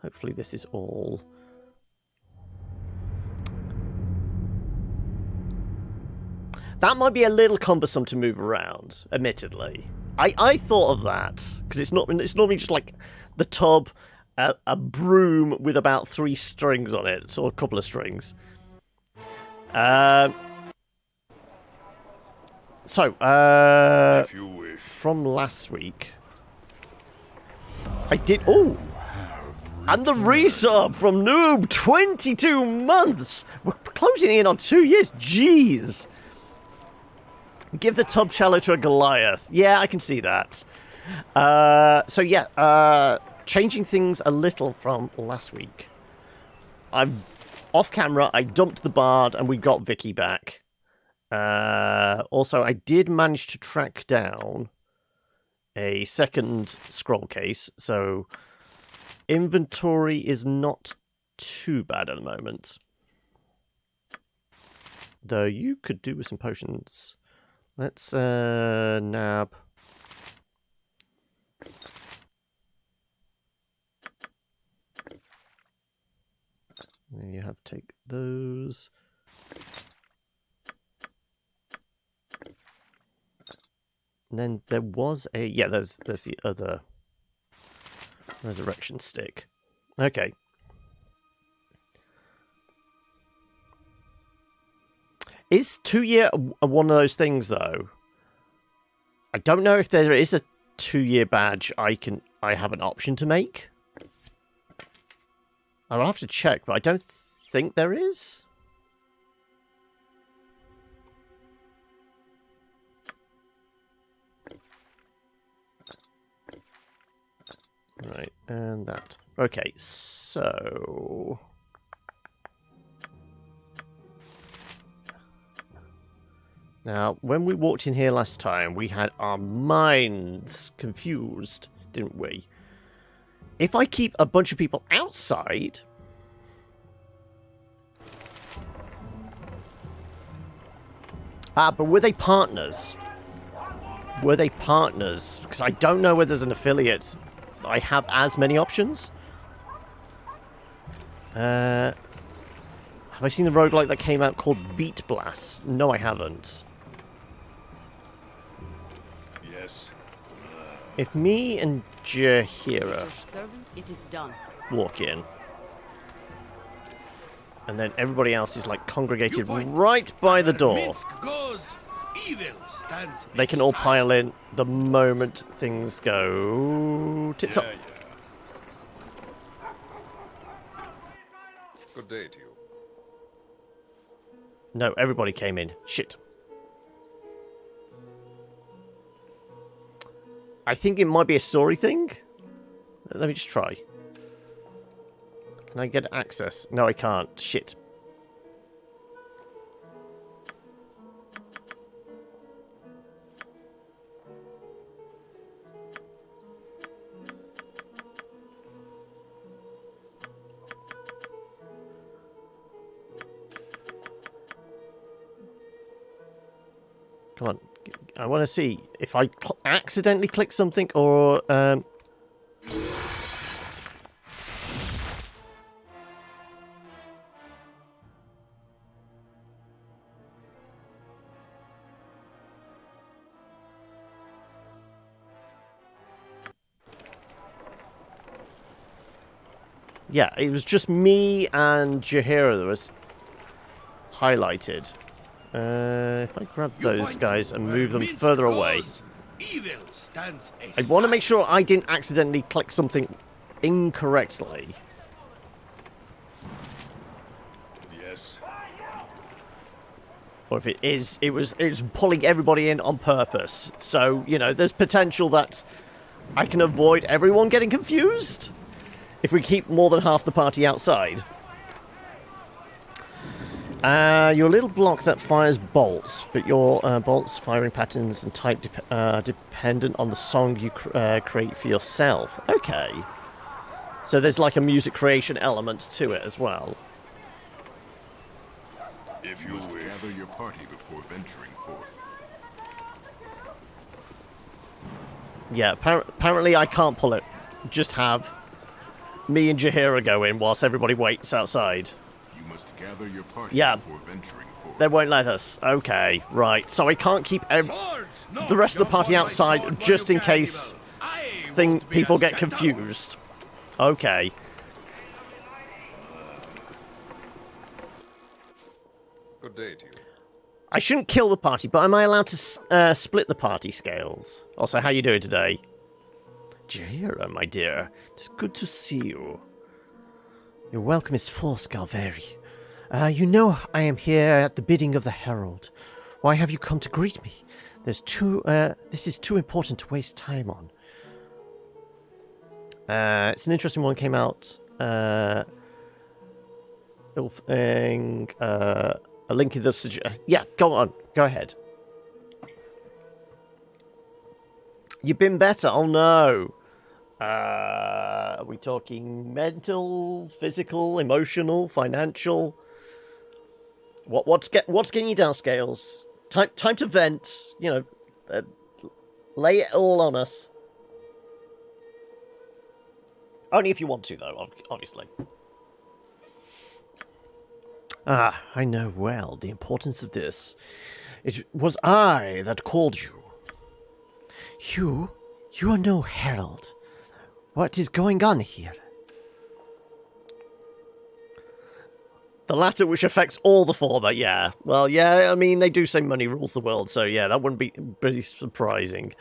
Hopefully this is all... That might be a little cumbersome to move around, admittedly. I thought of that, because it's normally just like the tub, a broom with about 3 strings on it, or a couple of strings. From last week, I did... Oh! And the resub from Noob, 22 months! We're closing in on 2 years, jeez! Give the tub shallow to a Goliath. Yeah, I can see that. So yeah, changing things a little from last week. Off camera, I dumped the Bard and we got Vicky back. Also, I did manage to track down a second scroll case, so inventory is not too bad at the moment. Though you could do with some potions. Let's nab. Then you have to take those. And then there was a... Yeah, there's the other resurrection stick. Okay. Is 2 year one of those things, though? I don't know if there is a 2 year badge I have an option to make. I'll have to check, but I don't think there is. Right, and that. Okay, so... Now, when we walked in here last time, we had our minds confused, didn't we? If I keep a bunch of people outside... Ah, but were they partners? Were they partners? Because I don't know whether there's an affiliate. I have as many options. Have I seen the roguelike that came out called Beat Blast? No, I haven't. Yes. If me and Jahira walk in, and then everybody else is like congregated right by the door, they can all pile in the moment things go tits up. Good day to you. No, everybody came in. Shit. I think it might be a story thing. Let me just try. Can I get access? No, I can't. Shit. Come on. I want to see if I accidentally click something or... Yeah, it was just me and Jahira that was highlighted. If I grab those guys and move them further away, I want to make sure I didn't accidentally click something incorrectly. Yes. Or if it was pulling everybody in on purpose. So, you know, there's potential that I can avoid everyone getting confused if we keep more than half the party outside. Your little block that fires bolts, but your bolts firing patterns and type dependent on the song you create for yourself. Okay. So there's like a music creation element to it as well. If you wish. Gather your party before venturing forth. Yeah, apparently I can't pull it. Just have me and Jaheira go in whilst everybody waits outside? You must gather your party Yeah. before venturing forth. They won't let us. Okay, right. So I can't keep the rest of the party outside just in case people get confused. Okay. Good day to you. I shouldn't kill the party, but am I allowed to split the party scales? Also, how you doing today? Jaheira, my dear, it's good to see you. Your welcome is false, Galveri. You know I am here at the bidding of the Herald. Why have you come to greet me? This is too important to waste time on. It's an interesting one. Came out. A link in the yeah, go on. Go ahead. You've been better. Oh no. Are we talking mental, physical, emotional, financial? What's getting you down, Scales? Time to vent. You know, lay it all on us. Only if you want to, though. Obviously. Ah, I know well the importance of this. It was I that called you. You are no herald. What is going on here? The latter, which affects all the former, yeah. Well, yeah, I mean, they do say money rules the world, so yeah, that wouldn't be pretty surprising.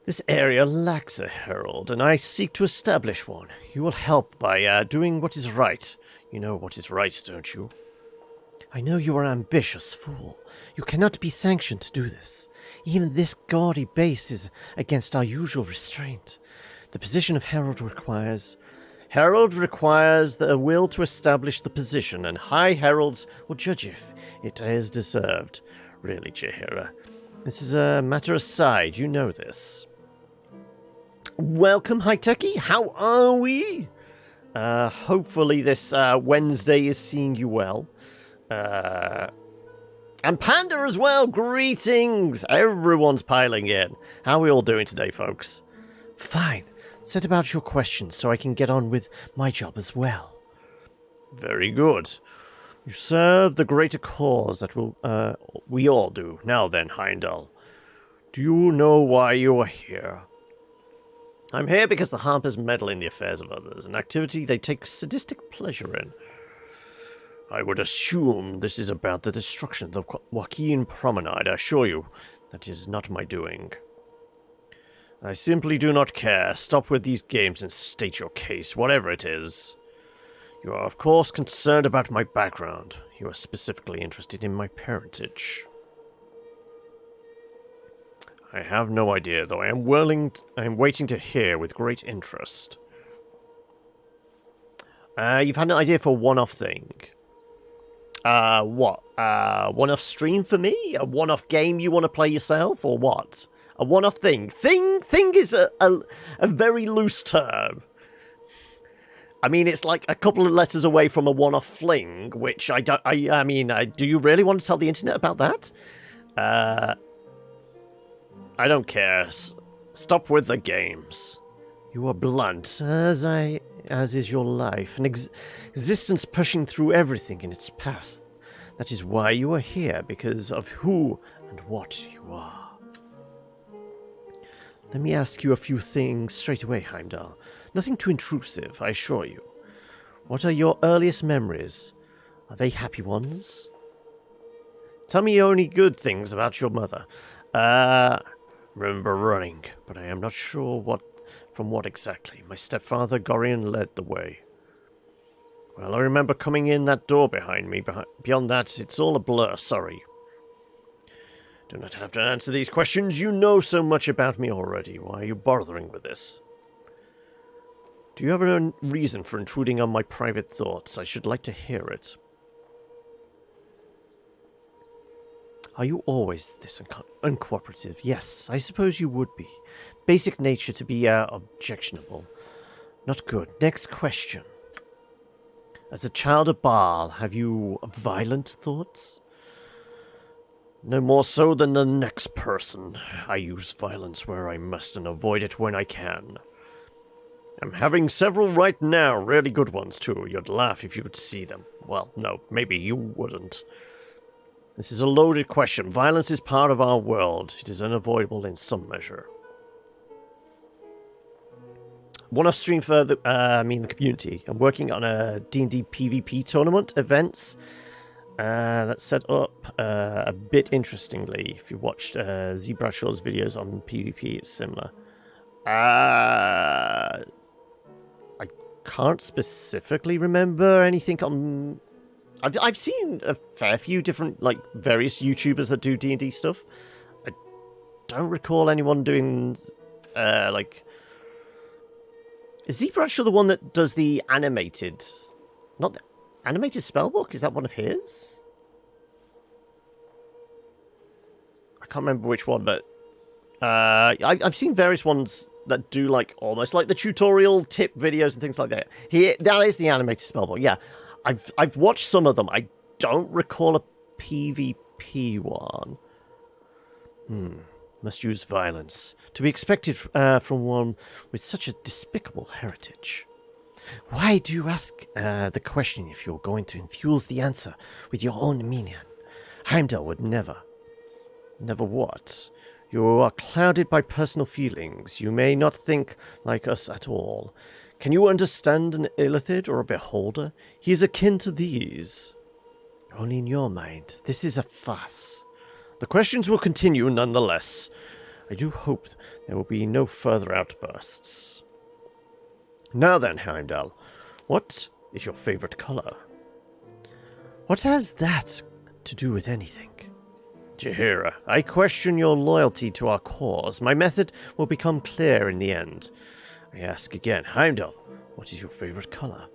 This area lacks a herald, and I seek to establish one. You will help by doing what is right. You know what is right, don't you? I know you are an ambitious fool. You cannot be sanctioned to do this. Even this gaudy base is against our usual restraint. The position of herald requires the will to establish the position, and high heralds will judge if it is deserved. Really, Jaheira, this is a matter aside. You know this. Welcome, High Techie. How are we? Hopefully this Wednesday is seeing you well. And Panda as well. Greetings. Everyone's piling in. How are we all doing today, folks? Fine. Set about your questions so I can get on with my job as well. Very good. You serve the greater cause that we all do. Now then, Heimdall, do you know why you are here? I'm here because the Harpers meddle in the affairs of others, an activity they take sadistic pleasure in. I would assume this is about the destruction of the Joaquin Promenade. I assure you, that is not my doing. I simply do not care. Stop with these games and state your case, whatever it is. You are, of course, concerned about my background. You are specifically interested in my parentage. I have no idea, though I am waiting to hear with great interest. You've had an idea for a one-off thing. What? One-off stream for me? A one-off game you want to play yourself, or what? A one-off thing. Thing is a very loose term. I mean, it's like a couple of letters away from a one-off fling, which I mean, do you really want to tell the internet about that? I don't care. Stop with the games. You are blunt, as is your life, an existence pushing through everything in its path. That is why you are here, because of who and what you are. Let me ask you a few things straight away, Heimdall. Nothing too intrusive, I assure you. What are your earliest memories? Are they happy ones? Tell me only good things about your mother. Remember running, but I am not sure from what exactly. My stepfather, Gorion, led the way. Well, I remember coming in that door behind me. Beyond that, it's all a blur, sorry. Do not have to answer these questions. You know so much about me already. Why are you bothering with this? Do you have a reason for intruding on my private thoughts? I should like to hear it. Are you always this uncooperative? Yes, I suppose you would be. Basic nature to be objectionable. Not good. Next question. As a child of Baal, have you violent thoughts? No more so than the next person. I use violence where I must and avoid it when I can. I'm having several right now, really good ones too. You'd laugh if you could see them. Well, no, maybe you wouldn't. This is a loaded question. Violence is part of our world. It is unavoidable in some measure. One-off stream for the community. I'm working on a D&D PvP tournament events. That's set up a bit interestingly. If you watched Zebradshaw's videos on PvP, it's similar. I can't specifically remember anything on... I've seen a fair few different, like, various YouTubers that do D&D stuff. I don't recall anyone doing, like... Is Zebradshaw the one that does the animated... Not the animated spellbook? Is that one of his? I can't remember which one, but... I've seen various ones that do, like, almost like the tutorial tip videos and things like that. That is the animated spellbook, yeah. I've watched some of them. I don't recall a PvP one. Must use violence. To be expected from one with such a despicable heritage. Why do you ask the question if you're going to infuse the answer with your own minion? Heimdall would never. Never what? You are clouded by personal feelings. You may not think like us at all. Can you understand an illithid or a beholder? He is akin to these. Only in your mind. This is a farce. The questions will continue nonetheless. I do hope there will be no further outbursts. Now then, Heimdall, what is your favorite color? What has that to do with anything? Jaheira, I question your loyalty to our cause. My method will become clear in the end. I ask again, Heimdall, what is your favorite color?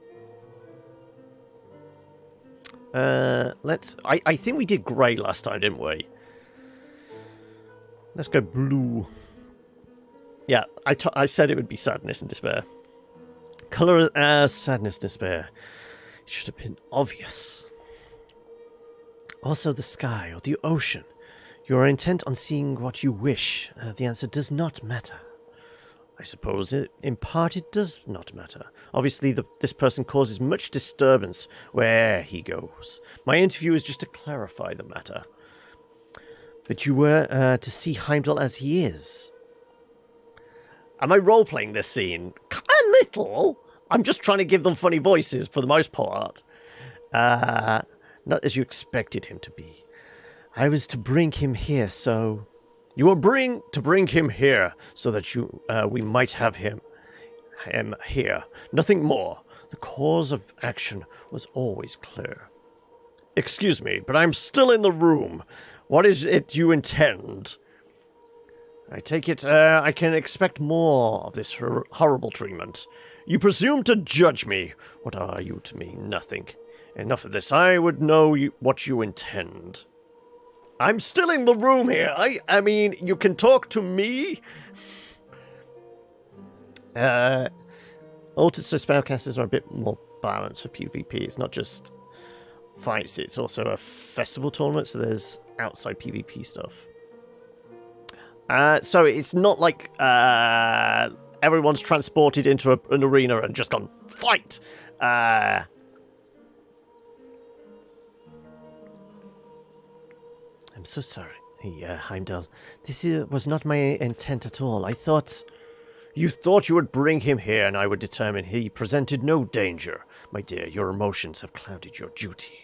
I think we did grey last time, didn't we? Let's go blue. Yeah, I said it would be sadness and despair. Color as sadness, despair. It should have been obvious. Also the sky or the ocean. You are intent on seeing what you wish. The answer does not matter. I suppose in part it does not matter. Obviously this person causes much disturbance where he goes. My interview is just to clarify the matter. But you were to see Heimdall as he is. Am I role-playing this scene? A little. I'm just trying to give them funny voices for the most part. Not as you expected him to be. I was to bring him here, so... You were to bring him here, so that we might have him here. Nothing more. The cause of action was always clear. Excuse me, but I'm still in the room. What is it you intend? I take it I can expect more of this horrible treatment. You presume to judge me. What are you to me? Nothing. Enough of this. I would know what you intend. I'm still in the room here. I mean, you can talk to me? Altered so spellcasters are a bit more balanced for PvP. It's not just fights, it's also a festival tournament, so there's outside PvP stuff. So it's not like everyone's transported into an arena and just gone, fight! I'm so sorry, Heimdall. This was not my intent at all. I thought... You thought you would bring him here and I would determine he presented no danger. My dear, your emotions have clouded your duty.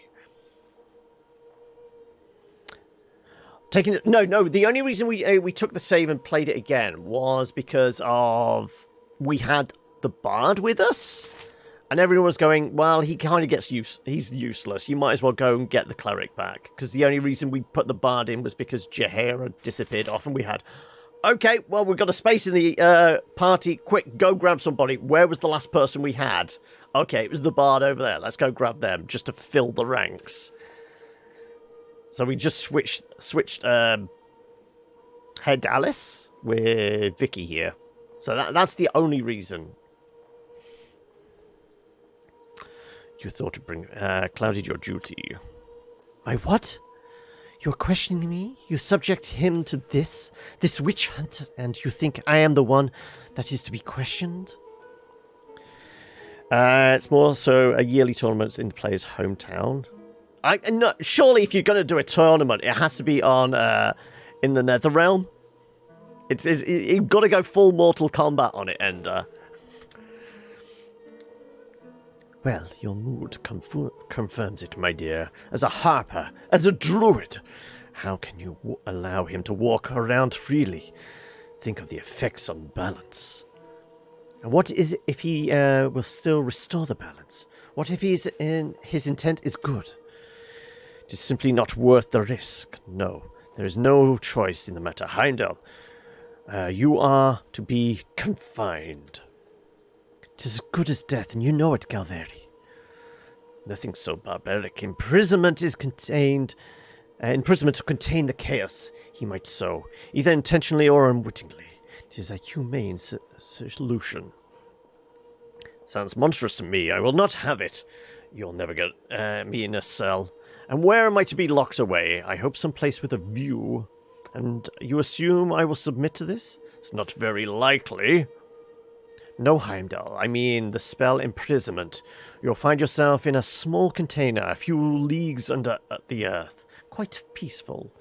No, the only reason we took the save and played it again was because of... We had the bard with us, and everyone was going, well, he kind of gets he's useless. You might as well go and get the cleric back. Because the only reason we put the bard in was because Jaheira disappeared off, and we had... Okay, well, we've got a space in the party. Quick, go grab somebody. Where was the last person we had? Okay, it was the bard over there. Let's go grab them, just to fill the ranks. So we just switched Head Alice with Vicky here. So that's the only reason. You thought to bring... clouded your duty. My what? You're questioning me? You subject him to this witch hunt, and you think I am the one that is to be questioned? It's more so a yearly tournament in the player's hometown. No, surely if you're going to do a tournament, it has to be on in the Netherrealm. You've got to go full Mortal Kombat on it, Ender. Well, your mood confirms it, my dear. As a Harper, as a druid, how can you allow him to walk around freely? Think of the effects on balance. And what is it if he will still restore the balance? What if his intent is good? It is simply not worth the risk. No, there is no choice in the matter. Heimdall, you are to be confined. 'Tis as good as death, and you know it, Galveri. Nothing so barbaric. Imprisonment to contain the chaos he might sow, either intentionally or unwittingly. It is a humane solution. Sounds monstrous to me. I will not have it. You'll never get me in a cell. And where am I to be locked away? I hope someplace with a view. And you assume I will submit to this? It's not very likely. No, Heimdall. I mean the spell imprisonment. You'll find yourself in a small container a few leagues under the earth. Quite peaceful.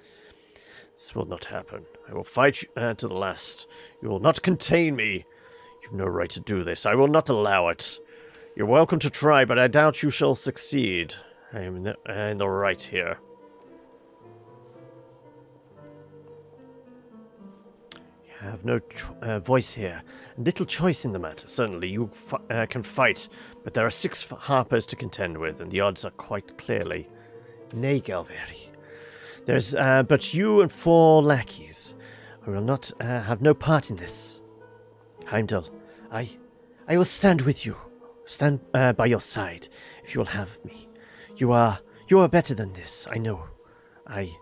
This will not happen. I will fight you to the last. You will not contain me. You've no right to do this. I will not allow it. You're welcome to try, but I doubt you shall succeed. I am in the right here. You have no voice here. Little choice in the matter. Certainly, you can fight, but there are 6 Harpers to contend with, and the odds are quite clearly. Nay, Galveri. There's but you and 4 lackeys. I will not have no part in this. Heimdall, I will stand with you. Stand by your side, if you will have me. You are better than this, I know. I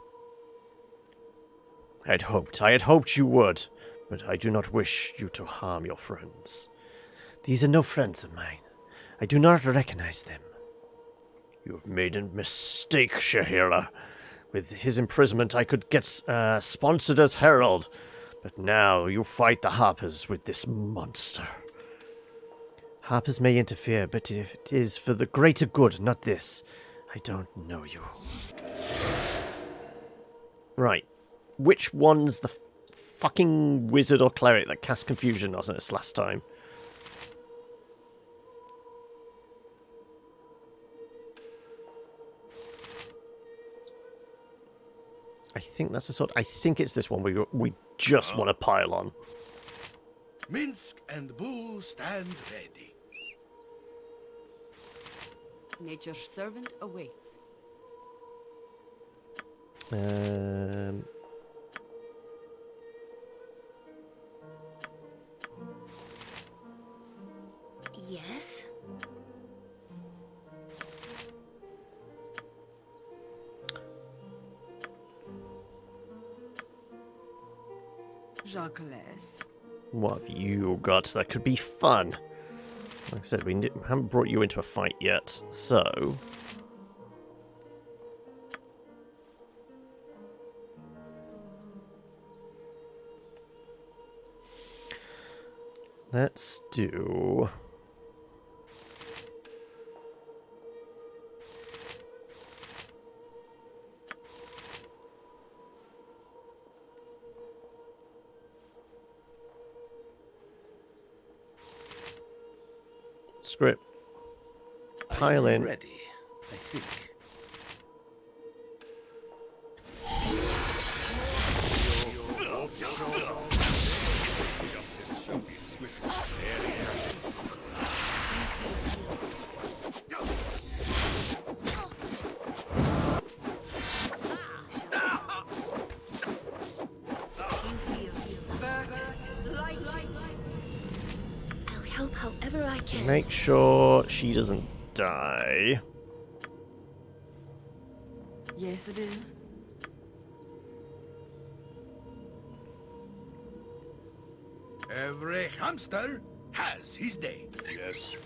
had hoped you would, but I do not wish you to harm your friends. These are no friends of mine. I do not recognize them. You have made a mistake, Shahira. With his imprisonment, I could get sponsored as herald, but now you fight the Harpers with this monster. Harpers may interfere, but if it is for the greater good, not this, I don't know you. Right. Which one's the fucking wizard or cleric that cast confusion on us last time? I think that's the sort. I think it's this one we just want to pile on. Minsk and Boo stand ready. Nature's servant awaits. Yes? Jacques. What have you got that could be fun? Like I said, we haven't brought you into a fight yet, so... let's do... script. Pile in. Ready, I think. I'll help however I can. Make sure she doesn't die. Yes, it is. Every hamster has his day. Yes.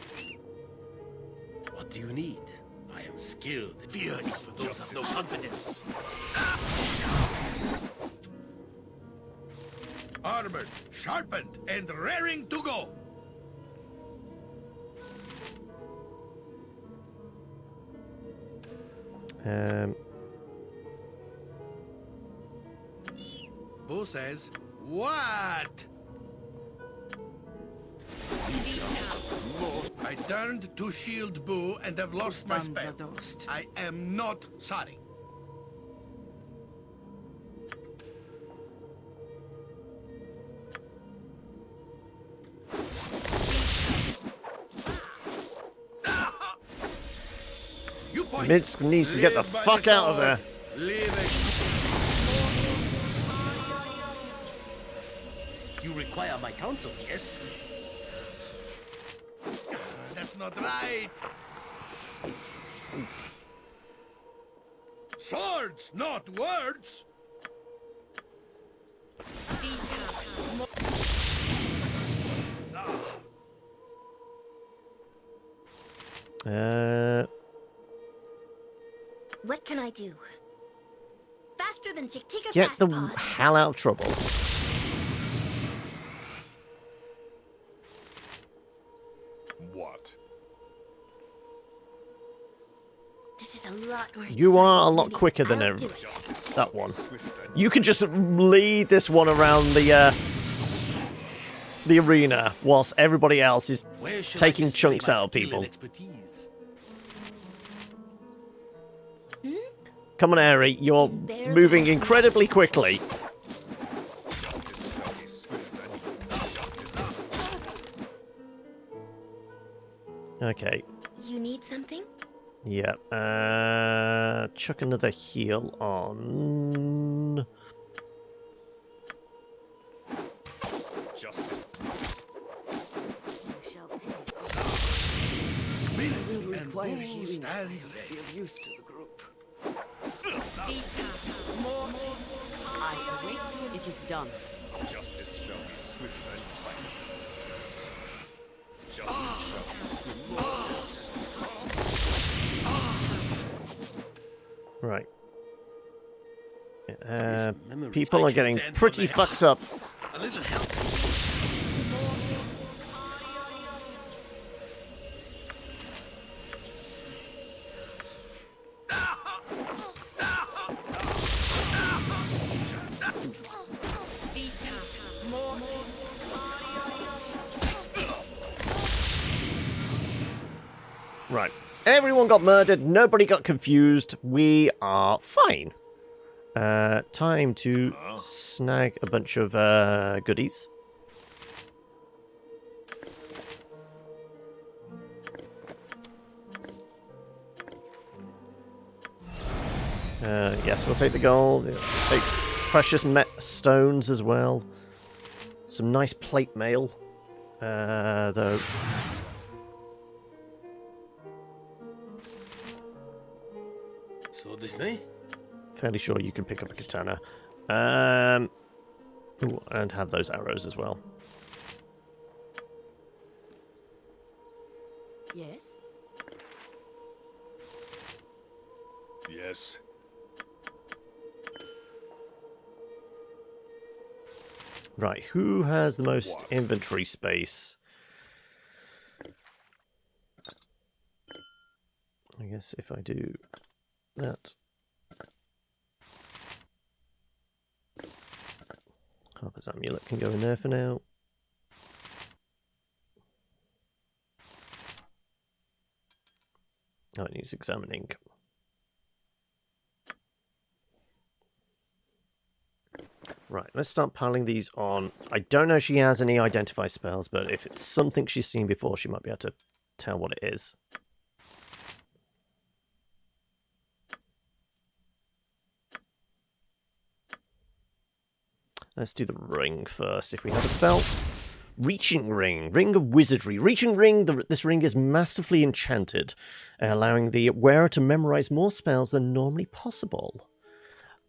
What do you need? I am skilled. Fear is for those of no confidence. Armored, sharpened, and raring to go. Bo says, what? I turned to shield Boo and have lost my spell. I am not sorry. Mitz needs to get the fuck out of there. You require my counsel, yes? That's not right. Swords, not words. What can I do? Faster than Chick. Take a Get fast the pause. hell out of trouble. What? This is a lot more You are a exciting lot than quicker than I'll do every- it. that one. You can just lead this one around the arena whilst everybody else is Where shall I taking display chunks my out of skill people. and expertise? Come on, Aerie, you're moving incredibly quickly. Okay. You need something? Yeah. Chuck another heal on. You shall pay. Minsk will and require Boo healing stand if I ready. feel used to the group. I await. It is done. Justice shall be swift and final. Right. Memories. People I are can getting dance on pretty the- fucked up. A little help. Right. Everyone got murdered. Nobody got confused. We are fine. Time to snag a bunch of goodies. Yes, we'll take the gold. We'll take precious stones as well. Some nice plate mail. Though. So this night? Fairly sure you can pick up a katana. Ooh, and have those arrows as well. Yes. Yes. Right, who has the most What? inventory space? I guess if I do that. Harper's amulet can go in there for now. Oh, it needs examining. Right, let's start piling these on. I don't know if she has any identify spells, but if it's something she's seen before, she might be able to tell what it is. Let's do the ring first, if we have a spell. Reaching Ring. Ring of Wizardry. Reaching Ring, this ring is masterfully enchanted, allowing the wearer to memorize more spells than normally possible.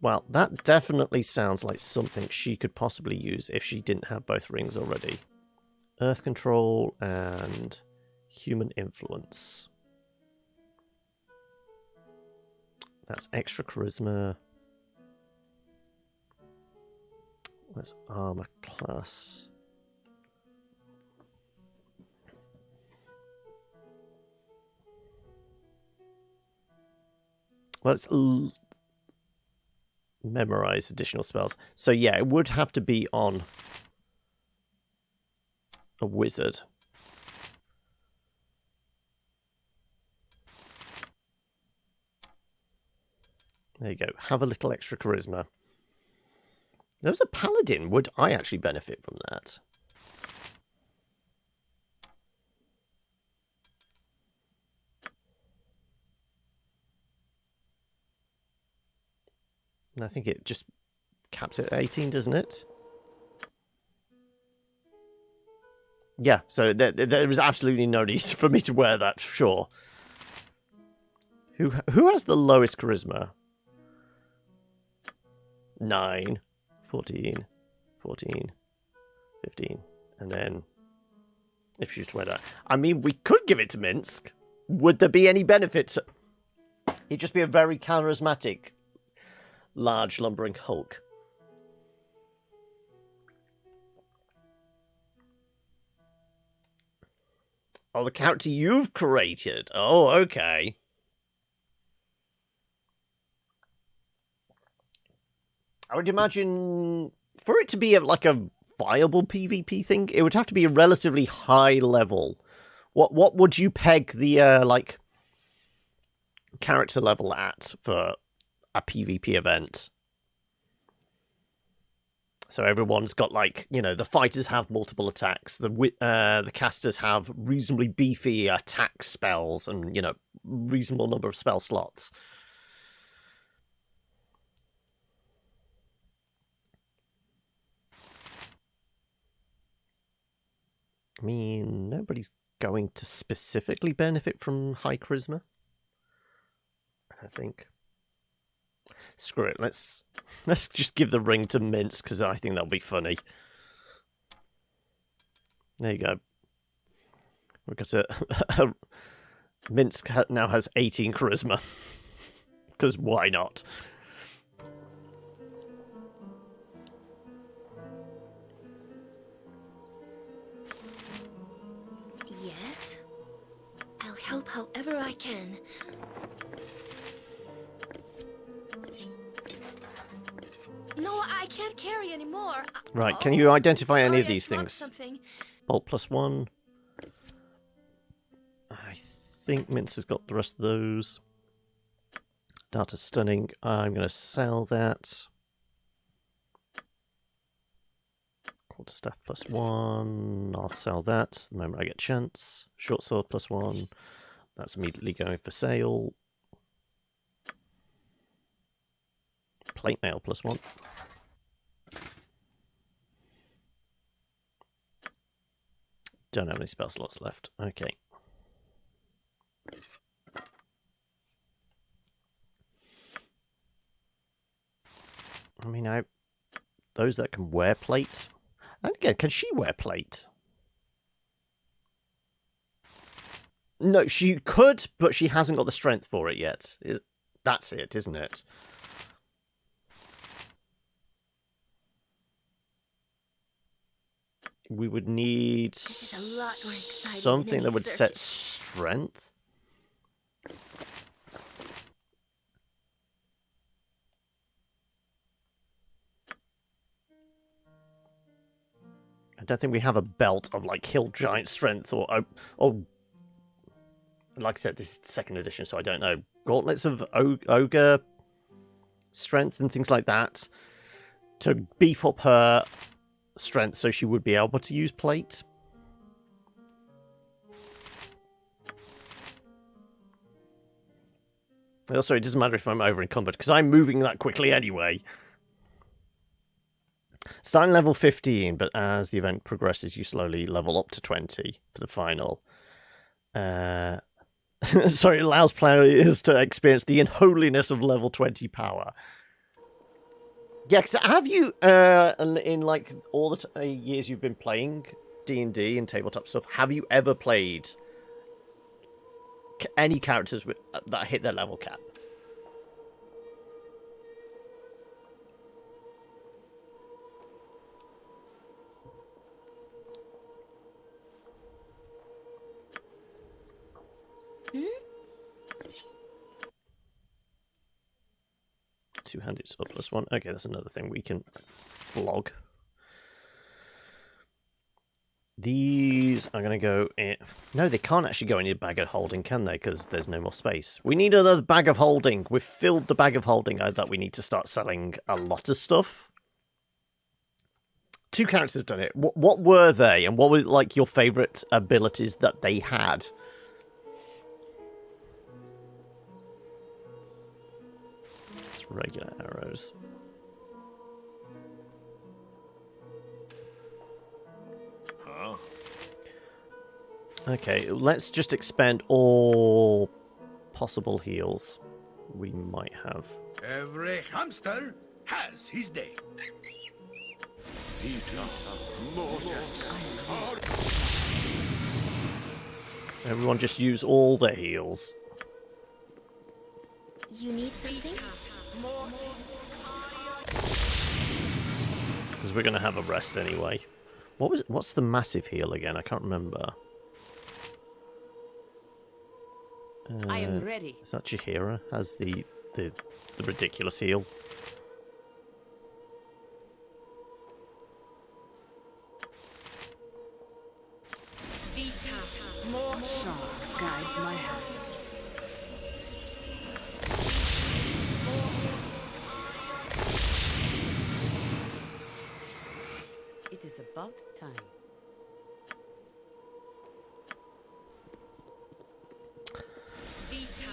Well, that definitely sounds like something she could possibly use if she didn't have both rings already. Earth Control and Human Influence. That's extra charisma. Where's armor class? Let's memorize additional spells. So yeah, it would have to be on a wizard. There you go. Have a little extra charisma. There's a paladin. Would I actually benefit from that? I think it just caps it at 18, doesn't it? Yeah, so there was absolutely no need for me to wear that, sure. Who has the lowest charisma? 9, 14, 14, 15, and then if you just wear that. I mean, we could give it to Minsk. Would there be any benefit? He'd just be a very charismatic, large, lumbering Hulk. Oh, the character you've created. Oh, okay. I would imagine for it to be like a viable PvP thing, it would have to be a relatively high level. What would you peg the like character level at for a PvP event? So everyone's got, like, you know, the fighters have multiple attacks, the casters have reasonably beefy attack spells, and, you know, reasonable number of spell slots. I mean, nobody's going to specifically benefit from high charisma, I think. Screw it. Let's just give the ring to Minsk, because I think that'll be funny. There you go. We've got a Minsk now has 18 charisma, because why not? Yes? I'll help however I can. No, I can't carry anymore. Right, can you identify any Sorry, of these I dropped things? something. Bolt +1. I think Mince has got the rest of those. Data stunning. I'm going to sell that. Quarterstaff +1. I'll sell that the moment I get a chance. Short sword +1. That's immediately going for sale. Plate mail +1. Don't have any spell slots left. Okay. I mean, those that can wear plate. And again, can she wear plate? No, she could, but she hasn't got the strength for it yet. That's it, isn't it? We would need something that would set strength. I don't think we have a belt of, like, Hill Giant strength or like I said, this is second edition, so I don't know. Gauntlets of ogre strength and things like that to beef up her strength so she would be able to use plate. Also, it doesn't matter if I'm over encumbered because I'm moving that quickly anyway. Starting level 15, but as the event progresses, you slowly level up to 20 for the final. Sorry, it allows players to experience the unholiness of level 20 power. Yeah, because have you, in like all the years you've been playing D&D and tabletop stuff, have you ever played any characters that hit their level cap? Two-handed sword plus one. Okay, that's another thing we can flog. These are going to go in... No, they can't actually go in your bag of holding, can they? Because there's no more space. We need another bag of holding. We've filled the bag of holding that we need to start selling a lot of stuff. 2 characters have done it. What were they? And what were, like, your favourite abilities that they had? It's regular arrows. Okay, let's just expend all possible heals we might have. Every hamster has his day. Everyone just use all their heals. You need something? Because we're going to have a rest anyway. What's the massive heal again? I can't remember. I am ready. Is that Jaheira? Has the ridiculous heal? Shah guides my hand. It is about time.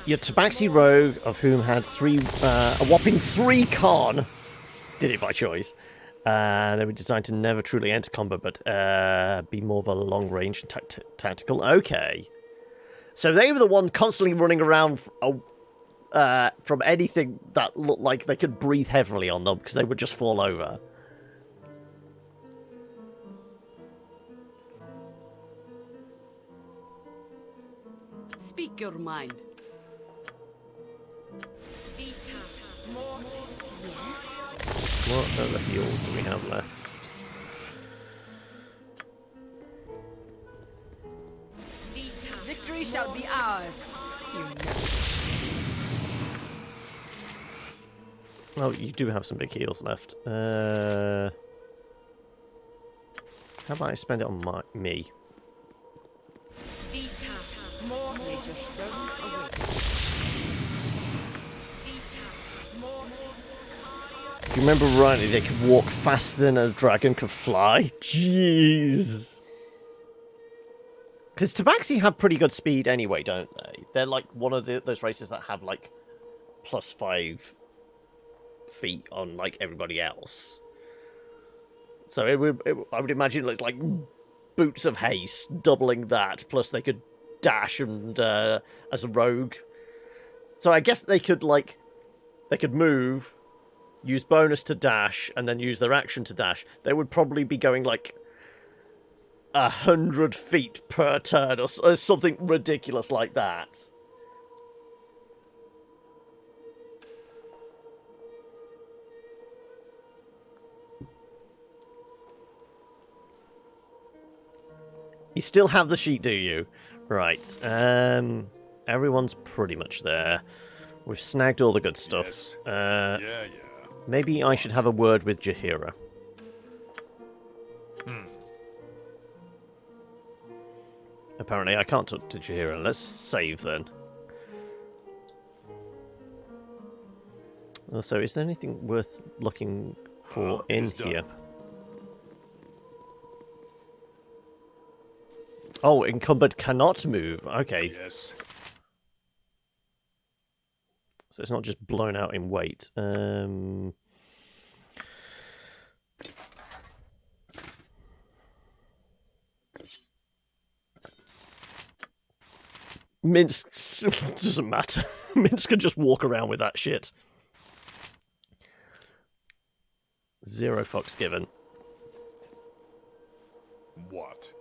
Your Tabaxi rogue, of whom had a whopping 3 con, did it by choice. They were designed to never truly enter combat, but be more of a long-range and tactical. Okay. So they were the one constantly running around from anything that looked like they could breathe heavily on them, because they would just fall over. Speak your mind. What other heals do we have left? Victory shall be ours. Oh, you do have some big heals left. How about I spend it on me? If you remember rightly, they could walk faster than a dragon could fly. Jeez. Because Tabaxi have pretty good speed anyway, don't they? They're like one of those races that have like +5 feet on like everybody else. So I would imagine it's like boots of haste, doubling that. Plus they could dash and as a rogue. So I guess they could move, use bonus to dash, and then use their action to dash. They would probably be going like 100 feet per turn or something ridiculous like that. You still have the sheet, do you? Right. Everyone's pretty much there. We've snagged all the good stuff. Yes. Maybe I should have a word with Jaheira. Apparently I can't talk to Jaheira. Let's save then. So is there anything worth looking for in here? Oh, encumbered cannot move. Okay. Yes. So it's not just blown out in weight. Minsk doesn't matter. Minsk can just walk around with that shit. 0 fucks given. What?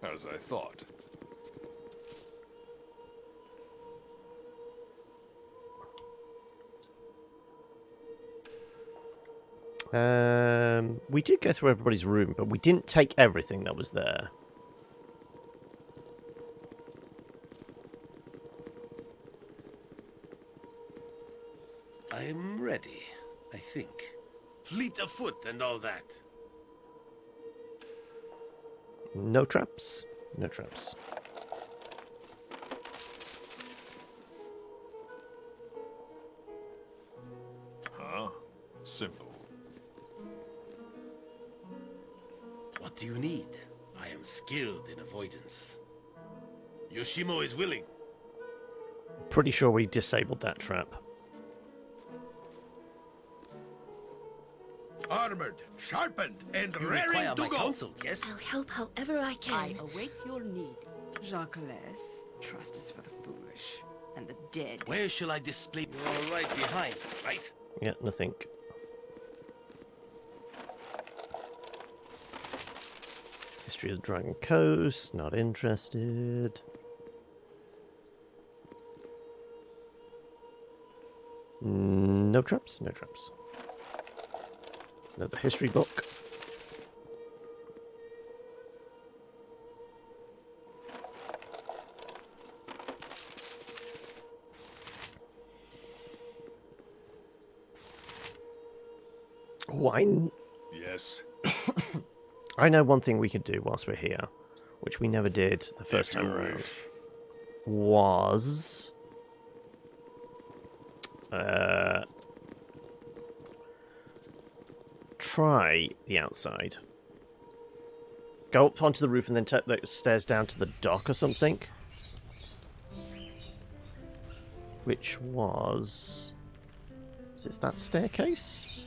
As I thought. We did go through everybody's room, but we didn't take everything that was there. I'm ready. I think. Fleet of foot and all that. No traps. No traps. Huh? Simple. What do you need? I am skilled in avoidance. Yoshimo is willing. Pretty sure we disabled that trap. Armored, sharpened, and raring to go. Counsel, yes? I'll help however I I can. await your need. Jacques, trust is for the foolish and the dead. Where shall I display? You're right behind, right? Yeah, nothing. History of the Dragon Coast, not interested. No traps, no traps. Another history book. Oh, Yes. I know one thing we could do whilst we're here, which we never did the first If you time around, wish. was try the outside. Go up onto the roof and then take the stairs down to the dock or something. Which was... Is it that staircase?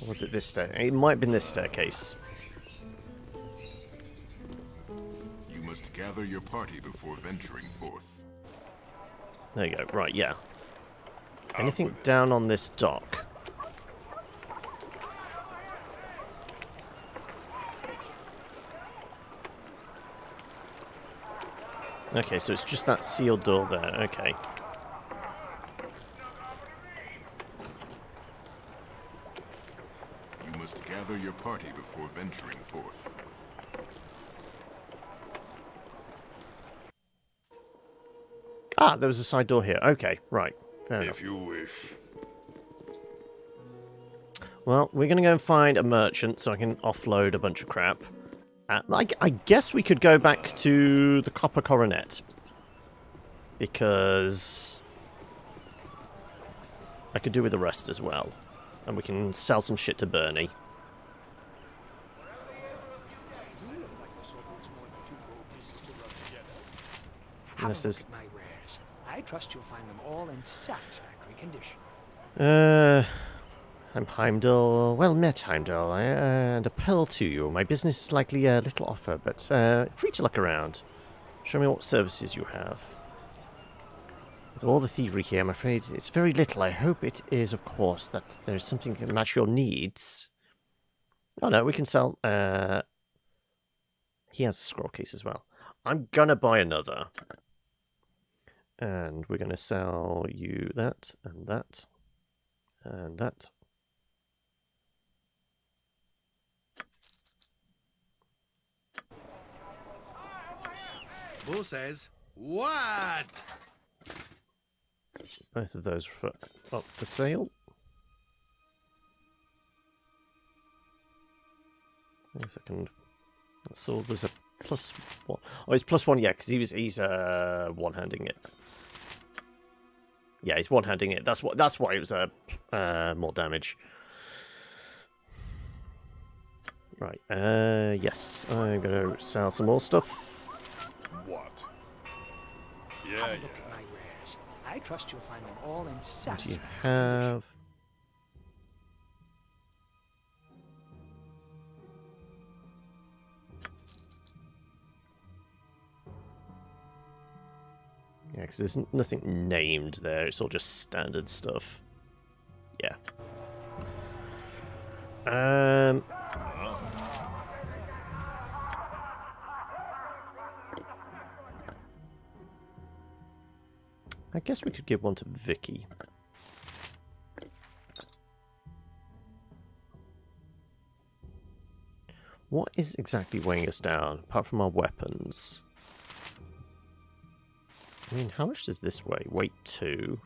Or was it this stair? It might have been this staircase. You must gather your party before venturing forth. There you go. Right, yeah. Anything down on this dock? Okay, so it's just that sealed door there. Okay. You must gather your party before venturing forth. Ah, there was a side door here. Okay, right. Fair enough. If you wish. Well, we're going to go and find a merchant so I can offload a bunch of crap. I guess we could go back to the Copper Coronet. Because I could do with the rest as well. And we can sell some shit to Bernie. Unless there's... My wares. I trust you'll find them all in satisfactory condition. I'm Heimdall. Well met, Heimdall. And a pearl to you. My business is likely a little offer, but free to look around. Show me what services you have. With all the thievery here, I'm afraid it's very little. I hope it is, of course, that there's something to match your needs. Oh no, we can sell... He has a scroll case as well. I'm gonna buy another. And we're gonna sell you that, and that, and that. Bull says, what? Both of those up for sale. Wait a second. So there's a plus one. Oh, he's plus one, yeah, because he's one-handing it. Yeah, he's one-handing it. That's why it was more damage. Right. Yes, I'm gonna sell some more stuff. What? Have Yeah, a look at my wares. I trust you'll find them all in What do you satisfactory have? Yeah, because there's nothing named there. It's all just standard stuff. Yeah. I guess we could give one to Vicky. What is exactly weighing us down, apart from our weapons? I mean, how much does this weigh? Weight 2.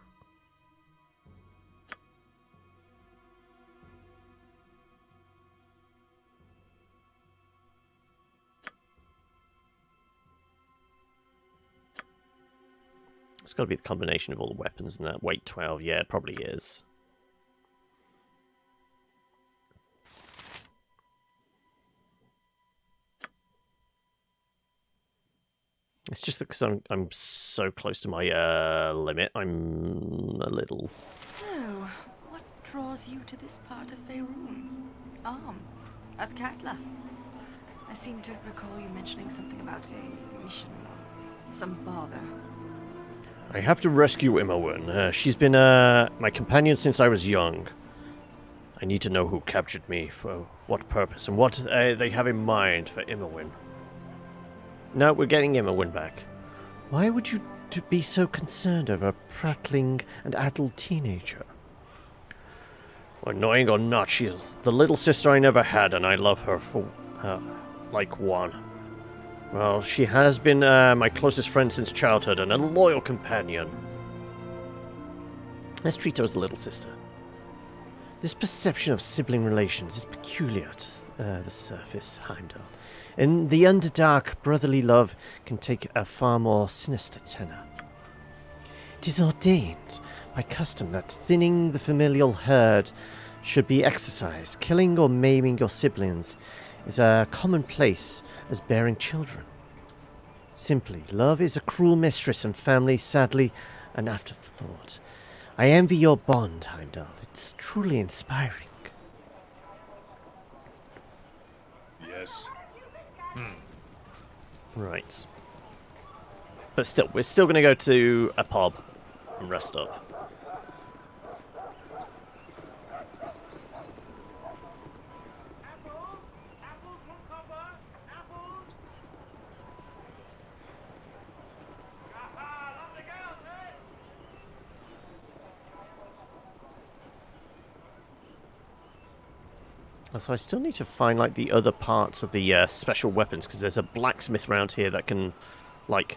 It's got to be the combination of all the weapons and that. Weight 12, yeah, it probably is. It's just that because I'm so close to my limit, I'm a little... So, what draws you to this part of Faerun? At Katla. I seem to recall you mentioning something about a mission or some bother. I have to rescue Imowen. She's been my companion since I was young. I need to know who captured me, for what purpose, and what they have in mind for Imowen. No, we're getting Imowen back. Why would you be so concerned over a prattling and addled teenager? Well, annoying or not, she's the little sister I never had, and I love her for like one. Well, she has been my closest friend since childhood and a loyal companion. Let's treat her as a little sister. This perception of sibling relations is peculiar to the surface, Heimdall. In the Underdark, brotherly love can take a far more sinister tenor. It is ordained by custom that thinning the familial herd should be exercised. Killing or maiming your siblings is a commonplace as bearing children. Simply, love is a cruel mistress and family, sadly, an afterthought. I envy your bond, Heimdall. It's truly inspiring. Yes. Right. But still, we're still going to go to a pub and rest up. So I still need to find, like, the other parts of the special weapons, because there's a blacksmith around here that can, like,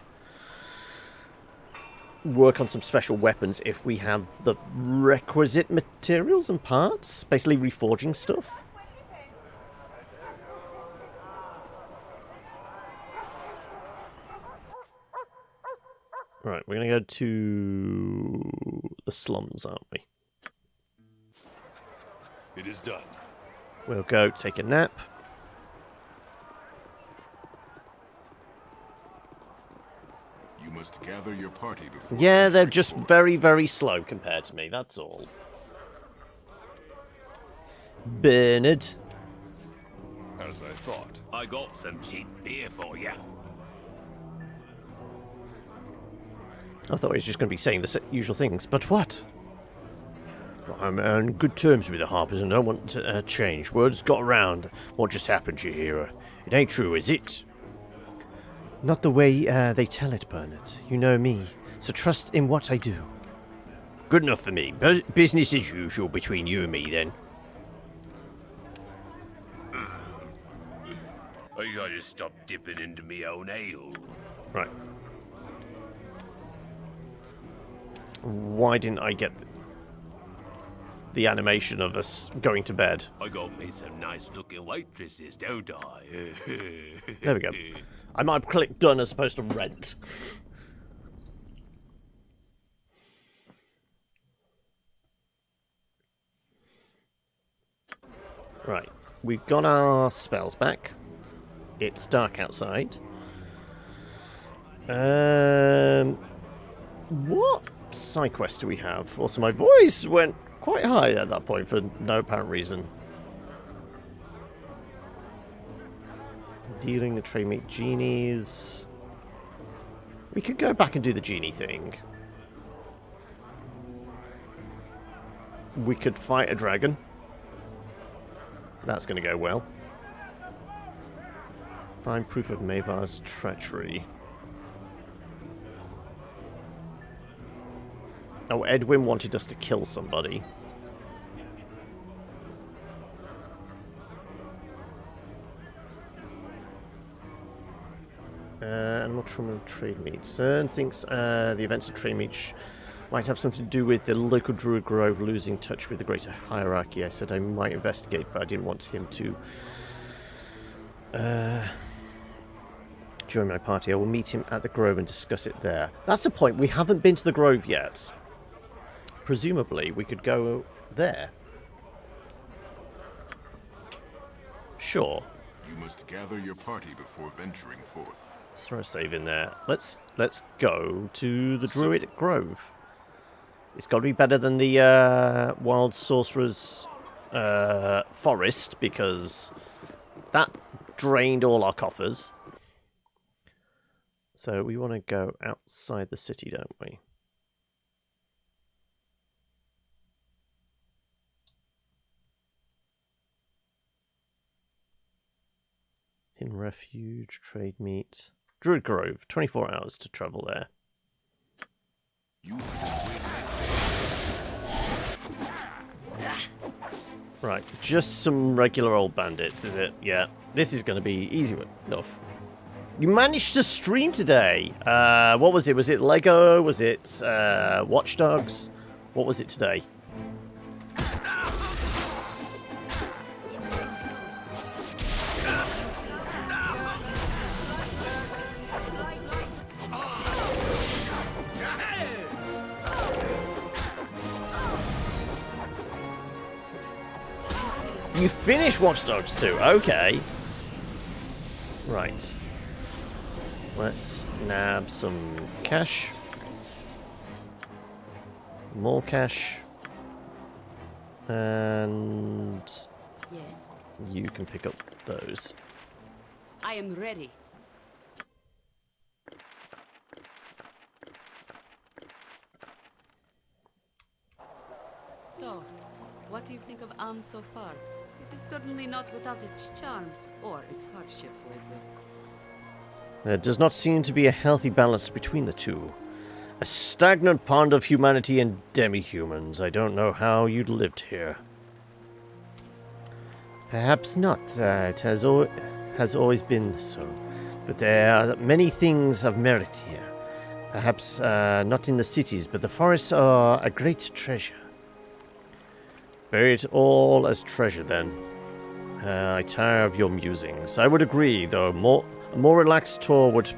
work on some special weapons if we have the requisite materials and parts. Basically reforging stuff. Right, we're going to go to the slums, aren't we? It is done. We'll go take a nap. You must gather your party before... Yeah, they're venturing just forth. very, very slow compared to me, that's all. Bernard. As I thought. I got some cheap beer for ya. I thought he was just going to be saying the usual things, but what? I'm on good terms with the Harpers and don't want to change. Word's got around. What just happened, Chihira? It ain't true, is it? Not the way they tell it, Bernard. You know me, so trust in what I do. Good enough for me. Business as usual between you and me, then. I gotta stop dipping into me own ale. Right. Why didn't I get the animation of us going to bed? I got me some nice looking waitresses, don't I? There we go. I might have clicked done as opposed to rent. Right. We've got our spells back. It's dark outside. What side quest do we have? Also, my voice went quite high at that point for no apparent reason. Dealing the Trademeet genies. We could go back and do the genie thing. We could fight a dragon. That's going to go well. Find proof of Mavar's treachery. Oh, Edwin wanted us to kill somebody. Animal trauma Trademeet. CERN thinks the events of Trademeet might have something to do with the local druid grove losing touch with the greater hierarchy. I said I might investigate, but I didn't want him to join my party. I will meet him at the grove and discuss it there. That's the point. We haven't been to the grove yet. Presumably, we could go there. Sure. You must gather your party before venturing forth. Let's throw a save in there. Let's go to the Druid Grove. It's got to be better than the Wild Sorcerer's Forest, because that drained all our coffers. So we want to go outside the city, don't we? In Refuge, Trademeet. Druid Grove, 24 hours to travel there. Right, just some regular old bandits, is it? Yeah, this is going to be easy enough. You managed to stream today. What was it? Was it Lego? Was it Watch Dogs? What was it today? You finished Watch Dogs 2, okay. Right. Let's nab some cash. More cash. And Yes. you can pick up those. I am ready. So, what do you think of so far? It is certainly not without its charms or its hardships lately. There does not seem to be a healthy balance between the two. A stagnant pond of humanity and demi-humans. I don't know how you lived here. Perhaps not. It has always been so. But there are many things of merit here. Perhaps not in the cities, but the forests are a great treasure. Bury it all as treasure, then. I tire of your musings. I would agree, though a more relaxed tour would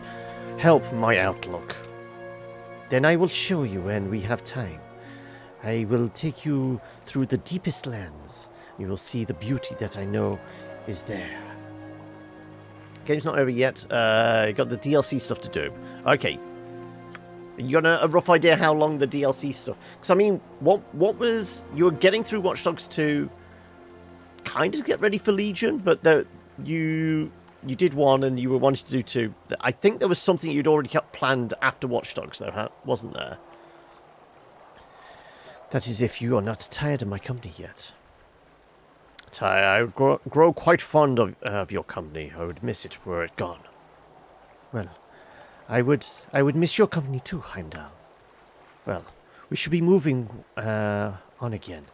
help my outlook. Then I will show you when we have time. I will take you through the deepest lands. You will see the beauty that I know is there. Game's not over yet. You got the DLC stuff to do. Okay. You got a rough idea how long the DLC stuff? Because I mean, what was you were getting through Watch Dogs 2, kind of get ready for Legion, but you did one and you were wanting to do two. I think there was something you'd already got planned after Watch Dogs, though, wasn't there? That is, if you are not tired of my company yet. I would grow quite fond of your company. I would miss it were it gone. Well, I would miss your company too, Heimdall. Well, we should be moving on again.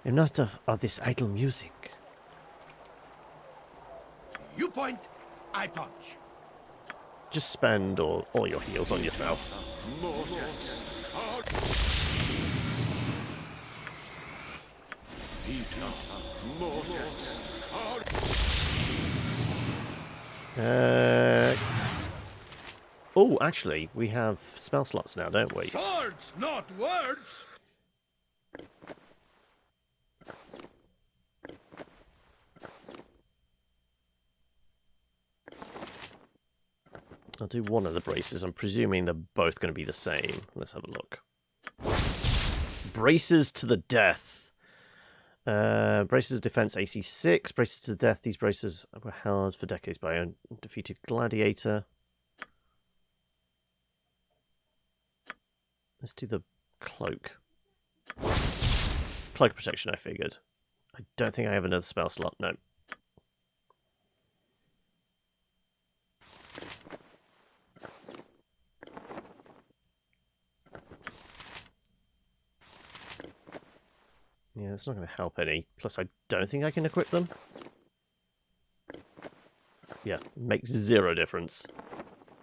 Enough of this idle music. You point, I punch. Just spend all your heals on yourself. Oh, actually, we have spell slots now, don't we? Swords, not words. I'll do one of the braces. I'm presuming they're both going to be the same. Let's have a look. Braces to the death. Braces of defense AC 6. Braces to the death. These braces were held for decades by an undefeated gladiator. Let's do the cloak. Cloak protection, I figured. I don't think I have another spell slot. No. Yeah, it's not going to help any. Plus, I don't think I can equip them. Yeah, makes zero difference.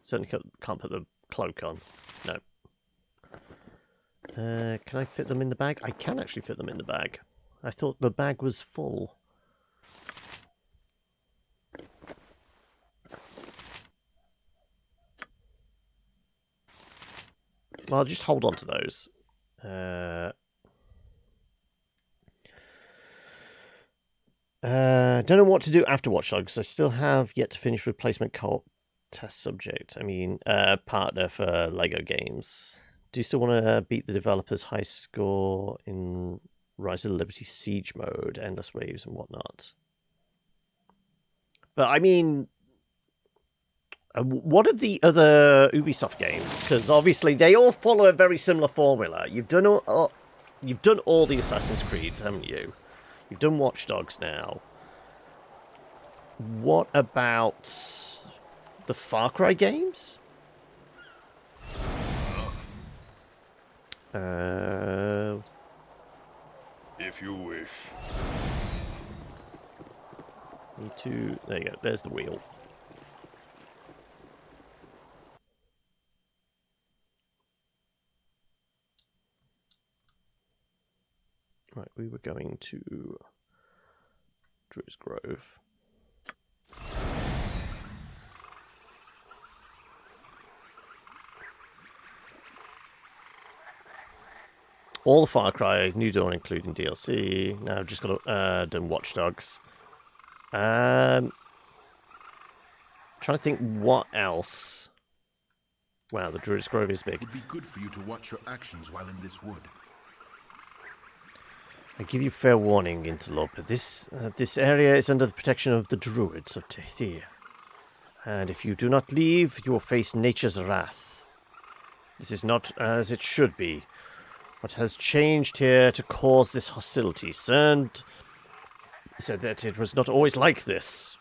Certainly can't put the cloak on. No. Can I fit them in the bag? I can actually fit them in the bag. I thought the bag was full. Well, I'll just hold on to those. Don't know what to do after Watch Dogs. I still have yet to finish replacement co-op test subject. Partner for Lego games. Do you still want to beat the developer's high score in Rise of the Liberty Siege mode, Endless Waves and whatnot? But I mean, what are the other Ubisoft games? Because obviously they all follow a very similar formula. You've done all the Assassin's Creed, haven't you? You've done Watch Dogs now. What about the Far Cry games? If you wish. Need to... There you go. There's the wheel. Right, we were going to Druids Grove. All the Far Cry, New Dawn including DLC. Now I've just got to done Watch Dogs. Trying to think what else. Wow, the Druids Grove is big. It would be good for you to watch your actions while in this wood. I give you fair warning, Interloper. This area is under the protection of the Druids of Tehthir. And if you do not leave, you will face nature's wrath. This is not as it should be. What has changed here to cause this hostility? CERN said that it was not always like this.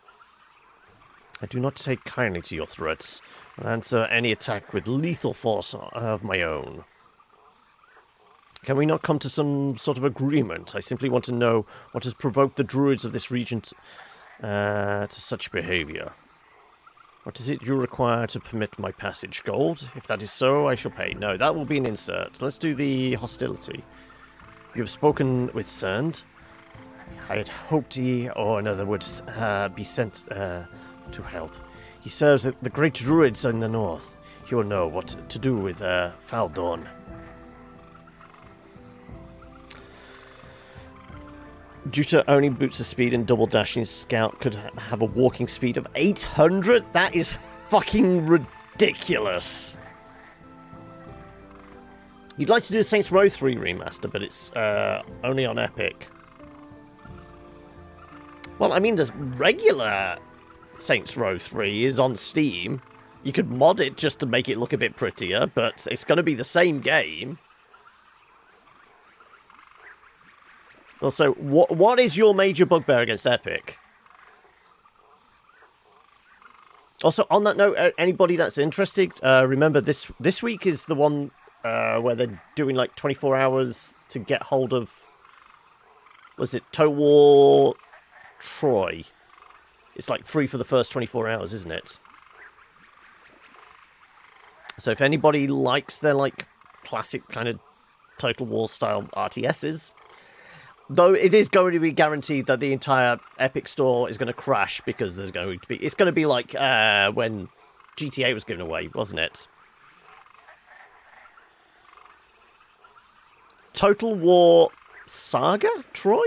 I do not take kindly to your threats. I'll answer any attack with lethal force of my own. Can we not come to some sort of agreement? I simply want to know what has provoked the druids of this region to such behavior. What is it you require to permit my passage? Gold? If that is so, I shall pay. No, that will be an insert. Let's do the hostility. You have spoken with CERN. I had hoped he or another would be sent to help. He serves the great druids in the north. He will know what to do with Foul Dawn. Due to owning boots of speed and double dashing, Scout could have a walking speed of 800? That is fucking ridiculous. You'd like to do the Saints Row 3 remaster, but it's only on Epic. Well, I mean, the regular Saints Row 3 is on Steam. You could mod it just to make it look a bit prettier, but it's going to be the same game. Also, what is your major bugbear against Epic? Also, on that note, anybody that's interested, remember this week is the one where they're doing like 24 hours to get hold of, was it Total War Troy? It's like free for the first 24 hours, isn't it? So if anybody likes their like classic kind of Total War style RTSs, though it is going to be guaranteed that the entire Epic store is going to crash because it's going to be like when GTA was given away, wasn't it? Total War Saga Troy?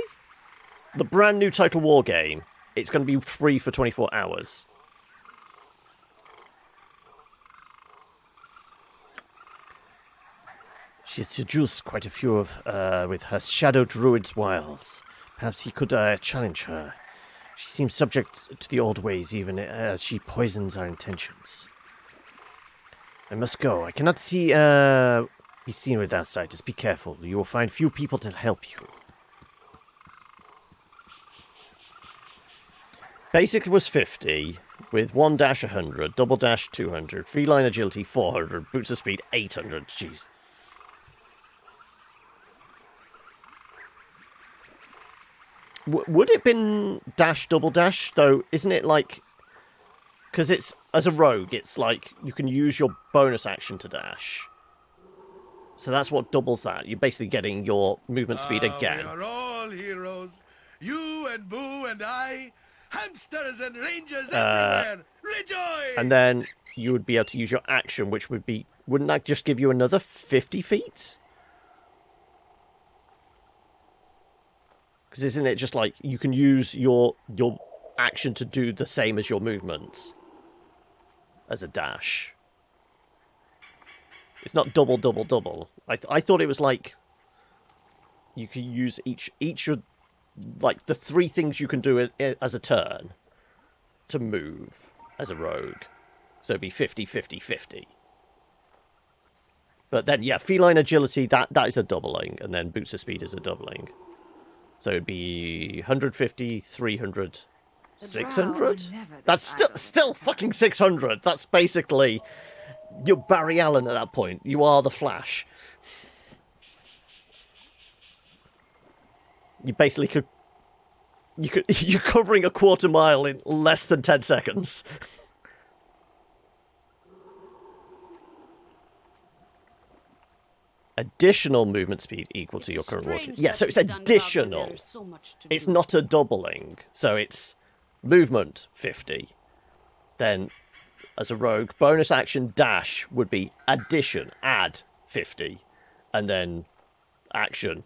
The brand new Total War game. It's going to be free for 24 hours. She has seduced quite a few with her Shadow Druid's wiles. Perhaps he could challenge her. She seems subject to the old ways, even as she poisons our intentions. I must go. I cannot be seen with outsiders. Be careful. You will find few people to help you. Basic was 50, with 1 dash 100, double dash 200, feline agility 400, boots of speed 800. Jeez. Would it have been dash double dash though? Isn't it like Because it's, as a rogue, it's like you can use your bonus action to dash. So that's what doubles that. You're basically getting your movement speed again. We are all heroes. You and Boo and I. Hamsters and rangers everywhere. Rejoice! And then you would be able to use your action, which would be... Wouldn't that just give you another 50 feet? Because isn't it just like you can use your action to do the same as your movement as a dash? It's not double, double, double. I thought it was like you can use each of like the 3 things you can do as a turn to move as a rogue. So it'd be 50, 50, 50. But then, yeah, feline agility, that is a doubling, and then boots of speed is a doubling. So it'd be 150, 300, 600? That's still fucking 600. That's basically... You're Barry Allen at that point. You are the Flash. You basically could... You're covering a quarter mile in less than 10 seconds. Additional movement speed equal to your current walking. Yeah, so it's additional. It's not a doubling. So it's movement 50. Then, as a rogue, bonus action dash would be addition, add 50. And then action,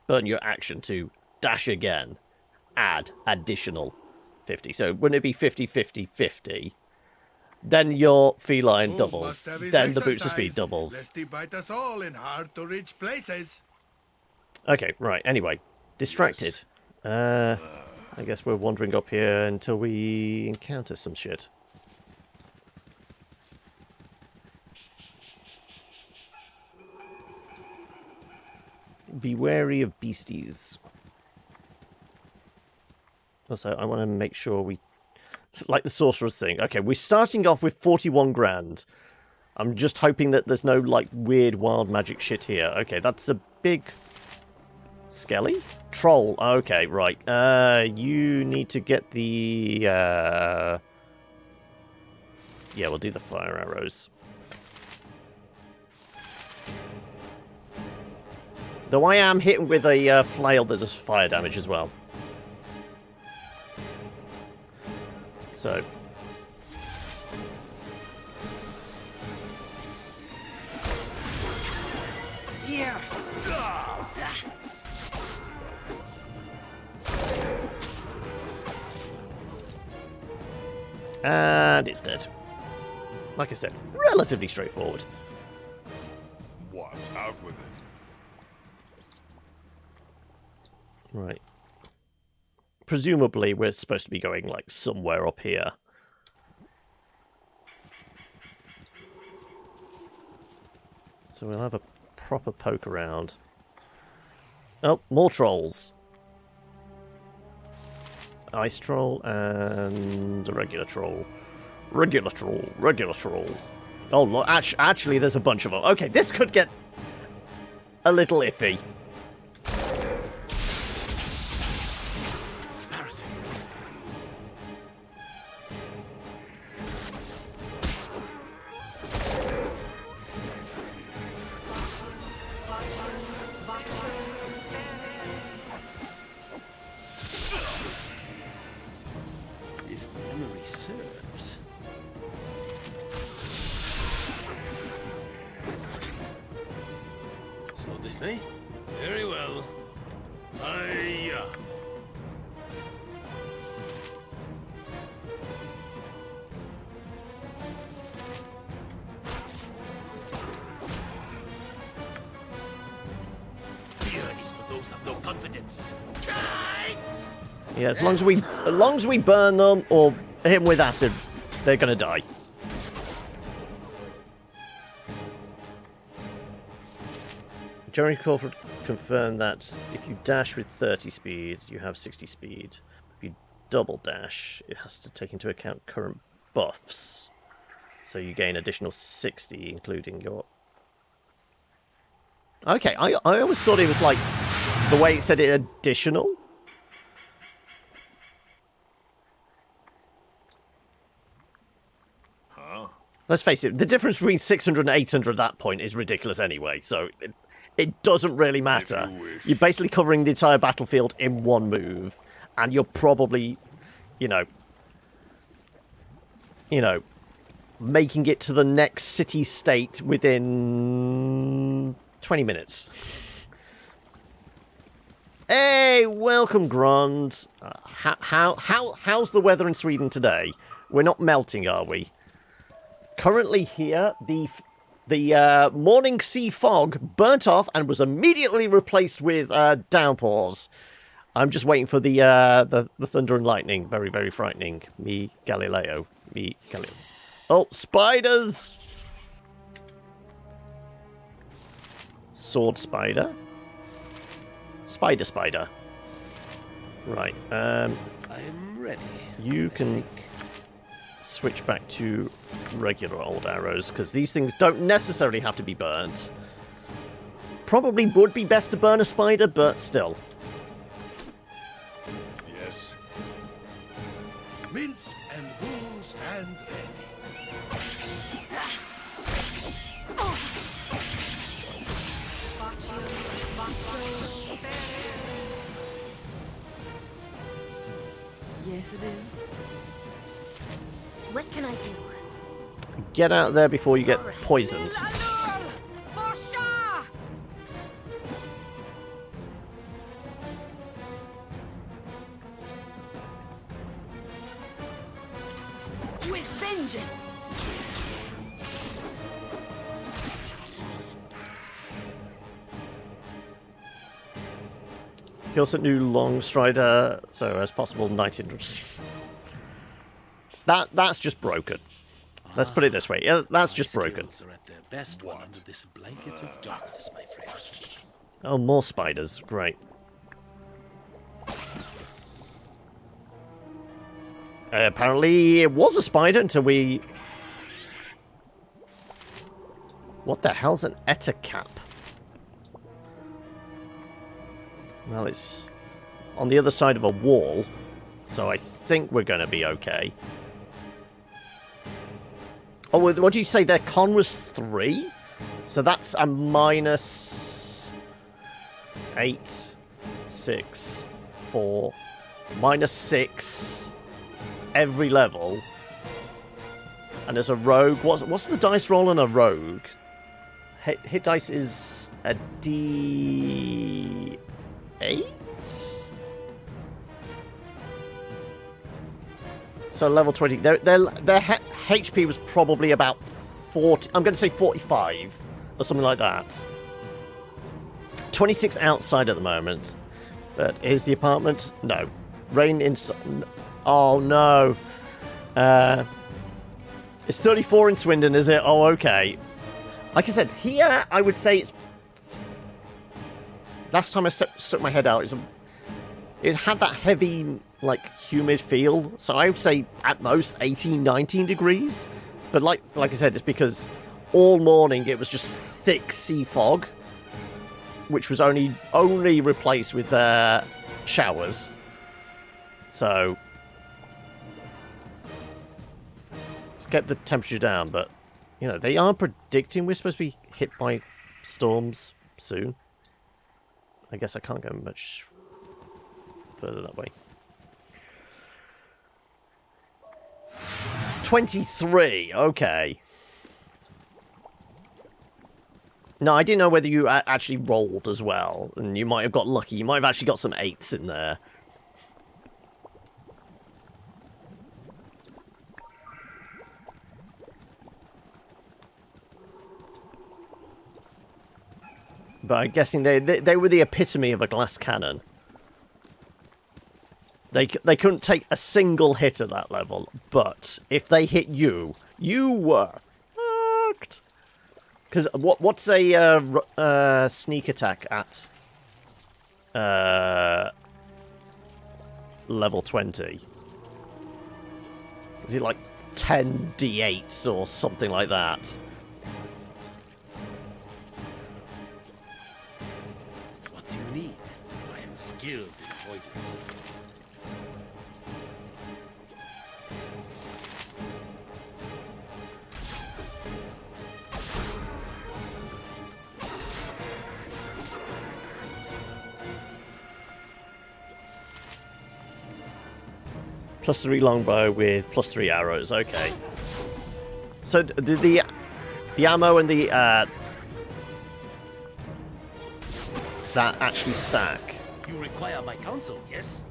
burn your action to dash again, add additional 50. So wouldn't it be 50, 50, 50? Then your feline doubles. Then the boots of speed doubles. Lest he bite us all in hard-to-reach places. Okay, right. Anyway, distracted. I guess we're wandering up here until we encounter some shit. Be wary of beasties. Also, I want to make sure we... Like the sorcerer's thing. Okay, we're starting off with 41 grand. I'm just hoping that there's no, like, weird wild magic shit here. Okay, that's a big... Skelly? Troll. Okay, right. You need to get the... Yeah, we'll do the fire arrows. Though I am hit with a flail that does fire damage as well. So... Yeah. And it's dead. Like I said, relatively straightforward. What? Out with it. Right. Presumably we're supposed to be going, like, somewhere up here. So we'll have a proper poke around. Oh, more trolls. Ice troll and a regular troll. Regular troll. Regular troll. Oh, look, actually, there's a bunch of them. Okay, this could get a little iffy. Very well. Hiya. Fear is for those of no confidence. Yeah, as long as we burn them or hit them with acid, they're gonna die. Jerry Crawford confirmed that if you dash with 30 speed, you have 60 speed. If you double dash, it has to take into account current buffs. So you gain additional 60, including your... Okay, I always thought it was like the way it said it additional. Let's face it, the difference between 600 and 800 at that point is ridiculous anyway, so it doesn't really matter. You're basically covering the entire battlefield in one move, and you're probably, you know, making it to the next city-state within 20 minutes. Hey, welcome, Grond. How's the weather in Sweden today? We're not melting, are we? Currently here, the morning sea fog burnt off and was immediately replaced with downpours. I'm just waiting for the thunder and lightning. Very, very frightening. Me Galileo. Oh, spiders! Sword spider. Spider. Right. I'm ready. You can switch back to regular old arrows, because these things don't necessarily have to be burnt. Probably would be best to burn a spider, but still. Yes. Mince and will stand ready. Yes, it is. What can I do? Get out there before you get poisoned. With vengeance! He also knew Long Strider, so as possible, Knight Interest. That's just broken. Let's put it this way. Yeah, that's just broken. Skills are at their best when under this blanket of darkness, my friend. Oh, more spiders. Great. Apparently it was a spider until we... What the hell's an etacap? Well, it's on the other side of a wall, so I think we're going to be okay. Oh, what did you say? Their con was 3? So that's a minus 8, 6, 4, minus 6 every level. And there's a rogue. What's the dice roll on a rogue? Hit dice is a D8? So level 20. Their HP was probably about 40. I'm going to say 45 or something like that. 26 outside at the moment. But here's the apartment. No. Rain inside. Oh no. It's 34 in Swindon, is it? Oh, okay. Like I said, here I would say it's... Last time I stuck my head out, it had that heavy, like, humid feel. So I would say at most 18, 19 degrees. But like I said, it's because all morning it was just thick sea fog, which was only replaced with showers. So let's get the temperature down. But you know, they are predicting we're supposed to be hit by storms soon. I guess I can't go much further that way. 23, okay. No, I didn't know whether you actually rolled as well, and you might have got lucky. You might have actually got some 8s in there. But I'm guessing they were the epitome of a glass cannon. They couldn't take a single hit at that level, but if they hit you, you were fucked. Because what's a sneak attack at level 20? Is it like 10 d8s or something like that? What do you need? I am skilled in poisons. +3 longbow with +3 arrows. Okay. So the ammo and the that actually stack. You require my counsel, yes?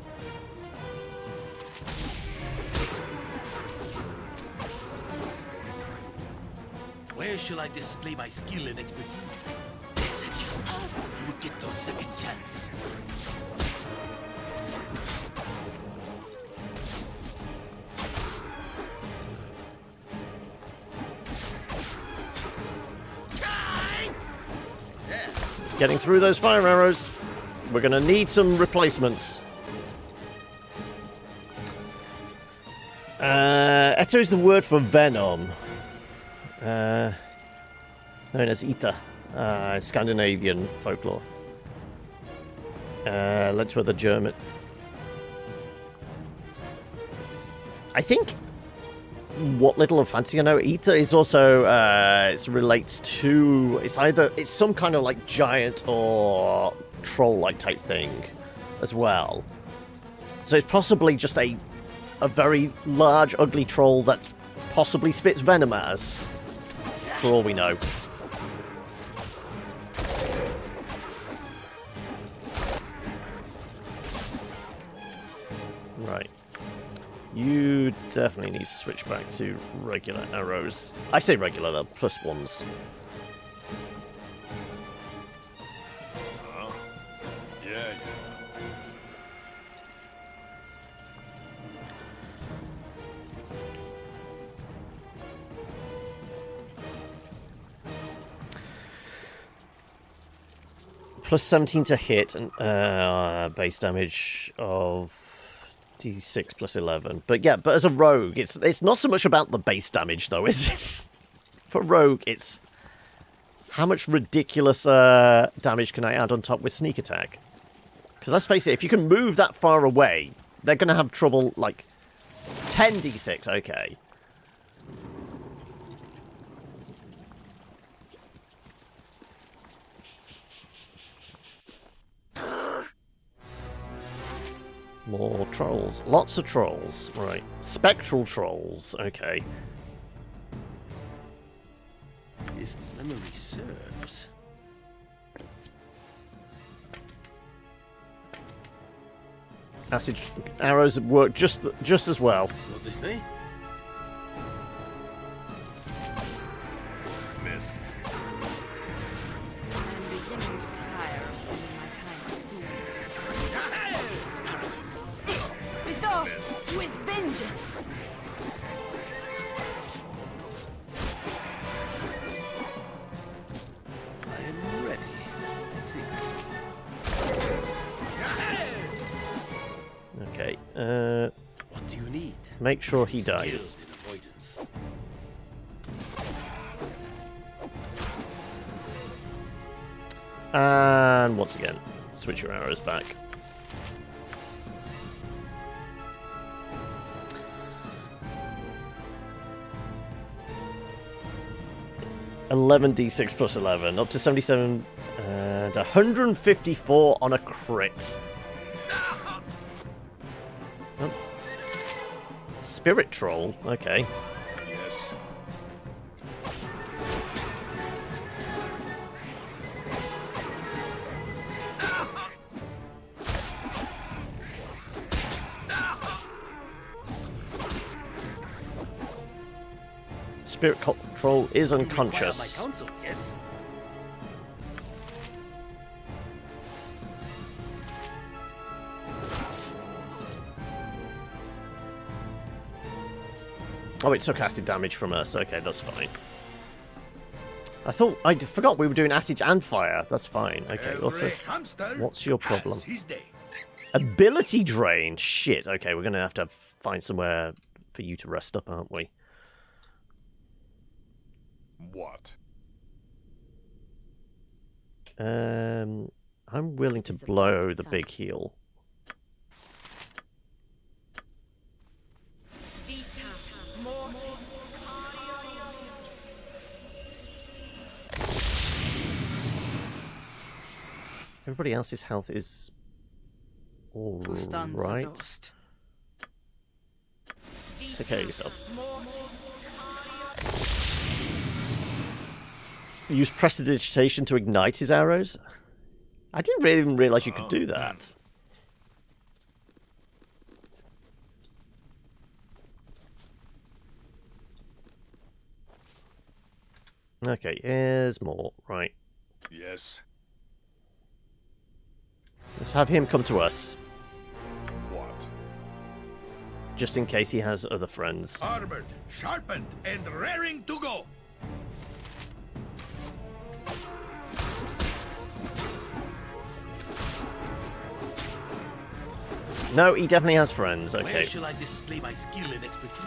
Where shall I display my skill and expertise? You get no second chance. Getting through those fire arrows. We're going to need some replacements. Eto is the word for venom. Known as Ita. Scandinavian folklore. Let's with the German. I think what little of fancy I know, Ita is also it relates to it's some kind of like giant or troll-like type thing as well. So it's possibly just a very large, ugly troll that possibly spits venom at us, for all we know. Right. You definitely need to switch back to regular arrows. I say regular, they're +1s. Yeah. +17 to hit, and base damage of D6 +11. But yeah, but as a rogue, it's not so much about the base damage, though, is it? For rogue, it's how much ridiculous damage can I add on top with sneak attack? Because let's face it, if you can move that far away, they're going to have trouble, like, 10 D6, okay. More trolls. Lots of trolls. Right. Spectral trolls. Okay. If memory serves. Acid arrows work just as well. So they say? Missed. I'm beginning to tire of spending my time with fools. With us! With vengeance! I am ready, I think. Okay. What do you need? Make sure he dies. Skilled in avoidance. And once again, switch your arrows back. (11d6 + 11), up to 77, and 154 on a crit. Oh. Spirit troll, okay. Yes. Spirit troll is You require unconscious. my counsel, yes? Oh, it took acid damage from us. Okay, that's fine. I forgot we were doing acid and fire. That's fine. Okay, Every hamster what's your has problem? his day. Ability drain. Shit. Okay, we're gonna have to find somewhere for you to rest up, aren't we? What? I'm willing to blow the big heal. Everybody else's health is all Who stands the right. dust? Take care of yourself. Use prestidigitation to ignite his arrows? I didn't really even realise you could do that. Okay, here's more. Right. Yes. Let's have him come to us. What? Just in case he has other friends. Armored, sharpened, and raring to go. No, he definitely has friends. Where Okay. shall I display my skill and expertise?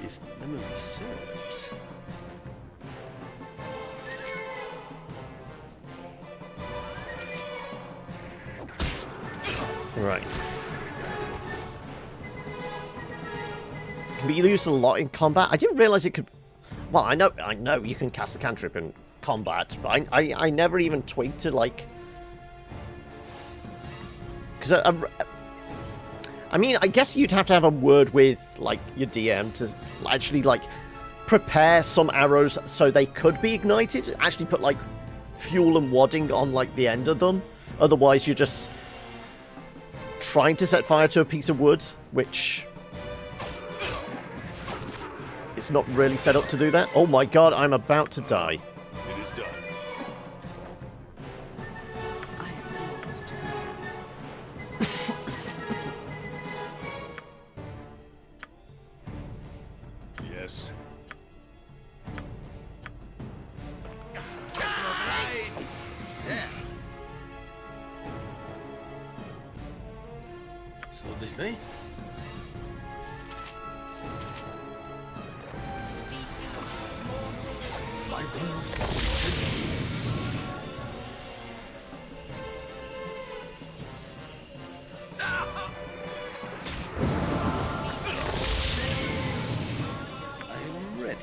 If memory serves. Right. Can be used a lot in combat. I didn't realize it could. Well, I know you can cast a cantrip in combat, but I never even twigged to like. Because I mean, I guess you'd have to have a word with like your DM to actually like prepare some arrows so they could be ignited. Actually, put like fuel and wadding on like the end of them. Otherwise, you're just trying to set fire to a piece of wood, which is not really set up to do that. Oh my god, I'm about to die. It is done. I am yours to Yes. So this night? My I am ready.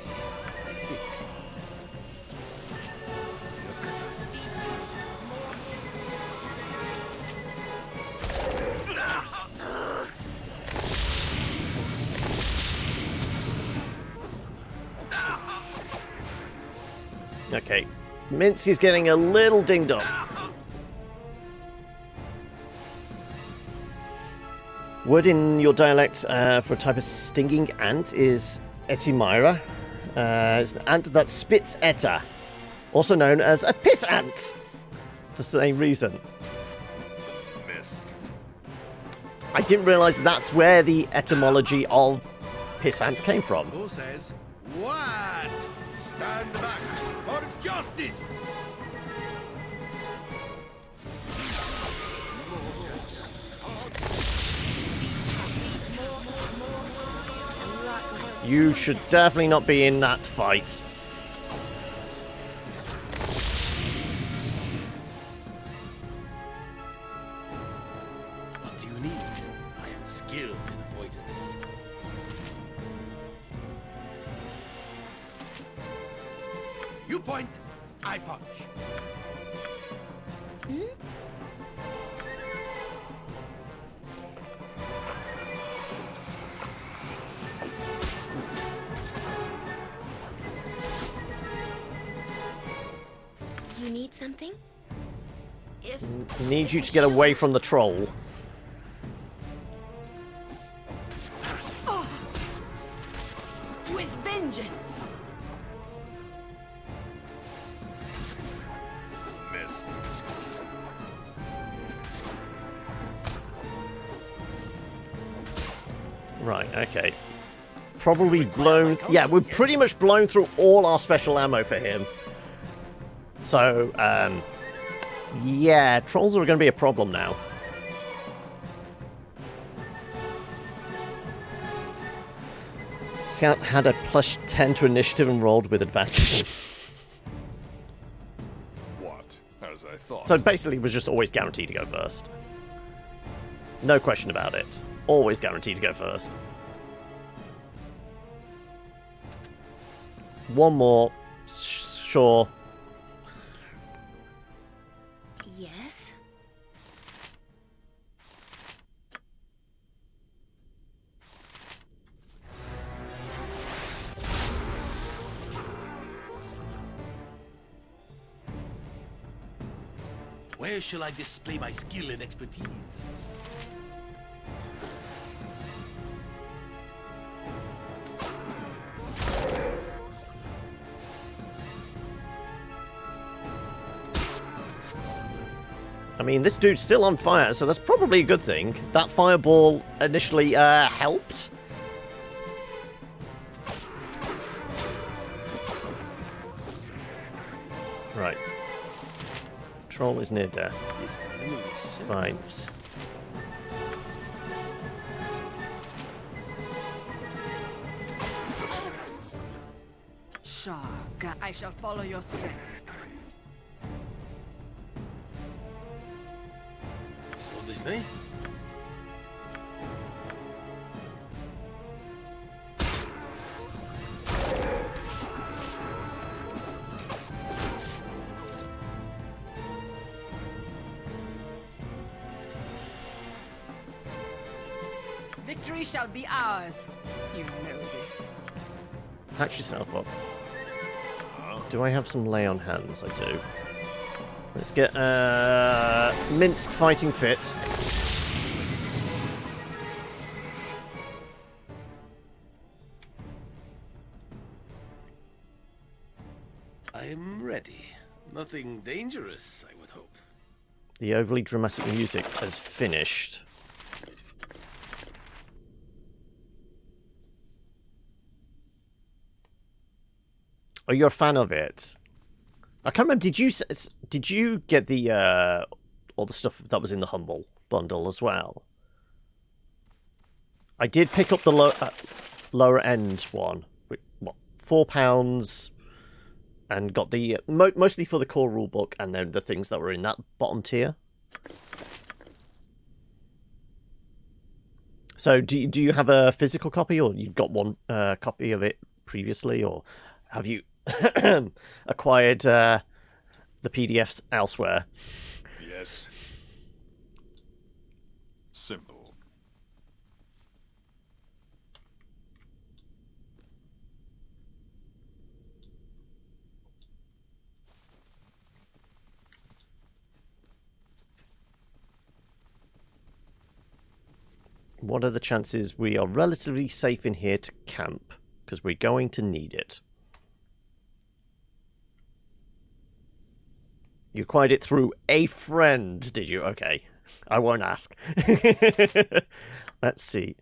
I think. Okay. Mincy's getting a little dinged up. Word in your dialect for a type of stinging ant is etimira. It's an ant that spits etta, also known as a piss ant, for the same reason. Missed. I didn't realise that's where the etymology of piss ant came from. Who says what? Stand back for justice. You should definitely not be in that fight. What do you need? I am skilled in avoidance. You point, I punch. You need something? If Need you to get away from the troll. with vengeance. Missed. Right, okay. Probably blown... Yeah, we've pretty much blown through all our special ammo for him. So, yeah, trolls are going to be a problem now. Scout had a +10 to initiative and rolled with advantage. What? As I thought. So basically was just always guaranteed to go first. No question about it. Always guaranteed to go first. One more. Sure. Where shall I display my skill and expertise? I mean, this dude's still on fire, so that's probably a good thing. That fireball initially helped. Right. Troll is near death. Fine. Shark, I shall follow your strength. So this thing? Victory shall be ours. You know this. Patch yourself up. Do I have some lay on hands? I do. Let's get Minsk fighting fit. I am ready. Nothing dangerous, I would hope. The overly dramatic music has finished. Oh, you're a fan of it? I can't remember. Did you get the all the stuff that was in the Humble bundle as well? I did pick up the lower end one. What, £4, and got the mostly for the core rulebook, and then the things that were in that bottom tier. So do you have a physical copy, or you got one copy of it previously, or have you acquired the PDFs elsewhere? Yes. Simple. What are the chances we are relatively safe in here to camp? Because we're going to need it. You acquired it through a friend, did you? Okay. I won't ask. Let's see.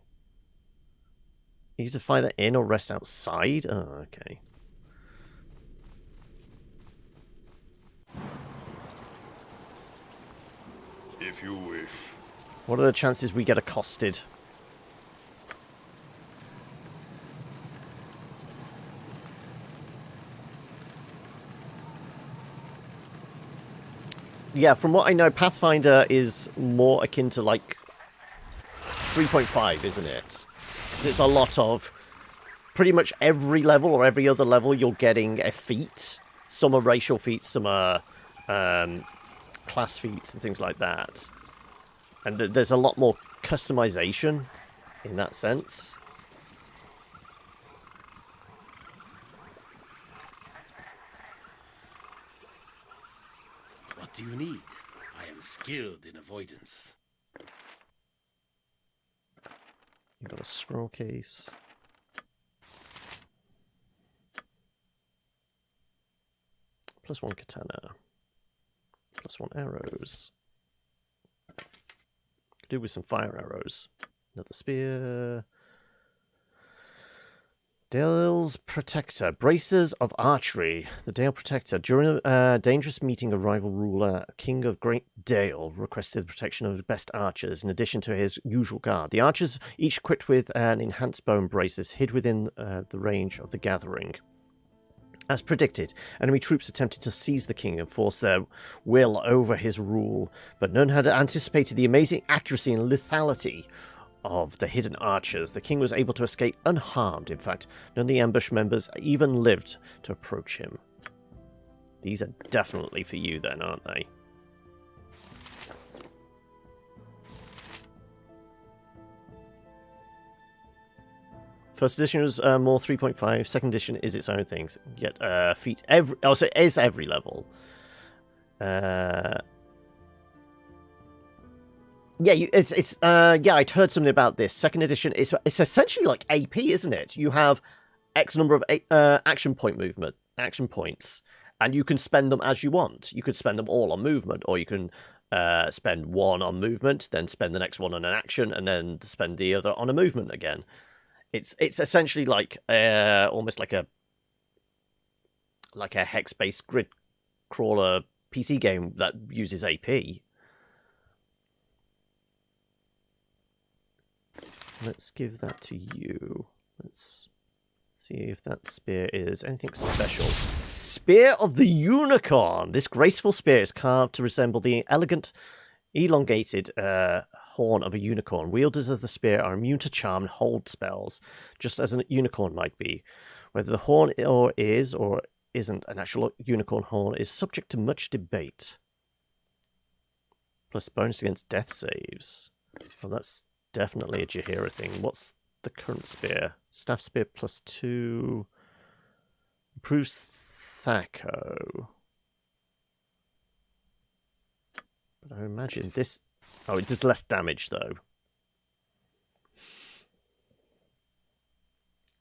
You need to fire that in or rest outside? Oh, okay. If you wish. What are the chances we get accosted? Yeah, from what I know, Pathfinder is more akin to, like, 3.5, isn't it? Because it's a lot of... Pretty much every level, or every other level, you're getting a feat. Some are racial feats, some are class feats, and things like that. And there's a lot more customization in that sense. What do you need? I am skilled in avoidance. You've got a scroll case. +1 katana. +1 arrows. Could do with some fire arrows. Another spear. Dale's Protector. Braces of Archery. The Dale Protector. During a dangerous meeting, a rival ruler, King of Great Dale, requested the protection of his best archers, in addition to his usual guard. The archers, each equipped with an enhanced bow and braces, hid within the range of the gathering. As predicted, enemy troops attempted to seize the king and force their will over his rule, but none had anticipated the amazing accuracy and lethality of the hidden archers. The king was able to escape unharmed. In fact, none of the ambush members even lived to approach him. These are definitely for you then, aren't they? First edition was more 3.5. Second edition is its own thing. So you get feat every. Also, it is every level. Yeah, yeah, I'd heard something about this. Second edition, it's essentially like AP, isn't it? You have X number of action points, and you can spend them as you want. You could spend them all on movement, or you can spend one on movement, then spend the next one on an action, and then spend the other on a movement again. It's essentially like almost like a hex-based grid crawler PC game that uses AP. Let's give that to you. Let's see if that spear is anything special. Spear of the Unicorn! This graceful spear is carved to resemble the elegant, elongated horn of a unicorn. Wielders of the spear are immune to charm and hold spells, just as a unicorn might be. Whether the horn is or isn't an actual unicorn horn is subject to much debate. Plus bonus against death saves. Well, that's definitely a Jaheira thing. What's the current spear? Staff spear +2. Improves Thaco. But I imagine this... Oh, it does less damage, though.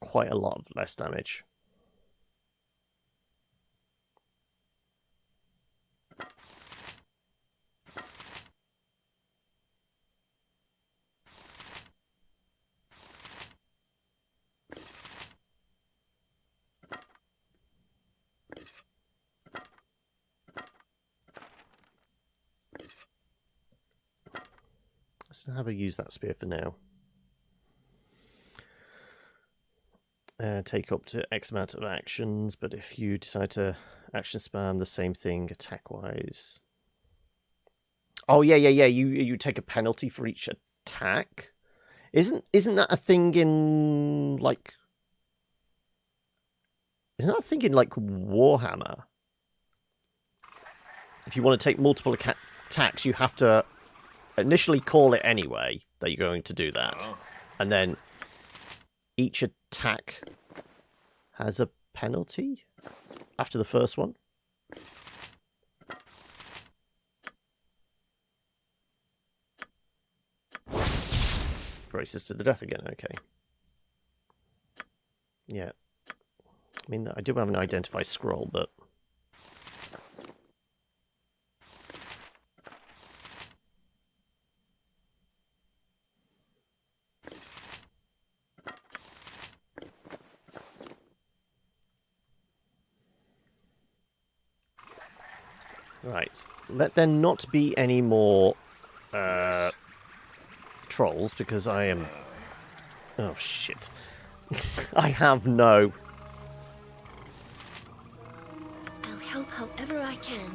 Quite a lot of less damage. Let's have a use that spear for now. Take up to X amount of actions, but if you decide to action spam the same thing attack-wise... Oh, yeah. You take a penalty for each attack. Isn't that a thing in, like... Isn't that a thing in, like, Warhammer? If you want to take multiple attacks, you have to initially call it anyway that you're going to do that. And then each attack has a penalty after the first one. Braces to the death again, okay. Yeah. I mean, I do have an identify scroll, but... Right. Let there not be any more trolls, because I am... Oh, shit. I have no... I'll help however I can.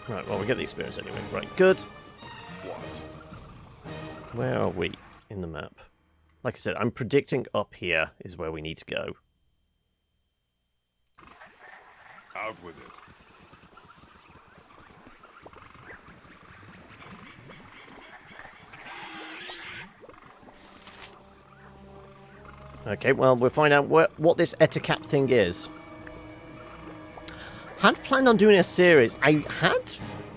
Right, well, we get the experience anyway. Right, good. Where are we in the map? Like I said, I'm predicting up here is where we need to go. Out with it. Okay, well, we'll find out what this Ettercap thing is. I had planned on doing a series. I had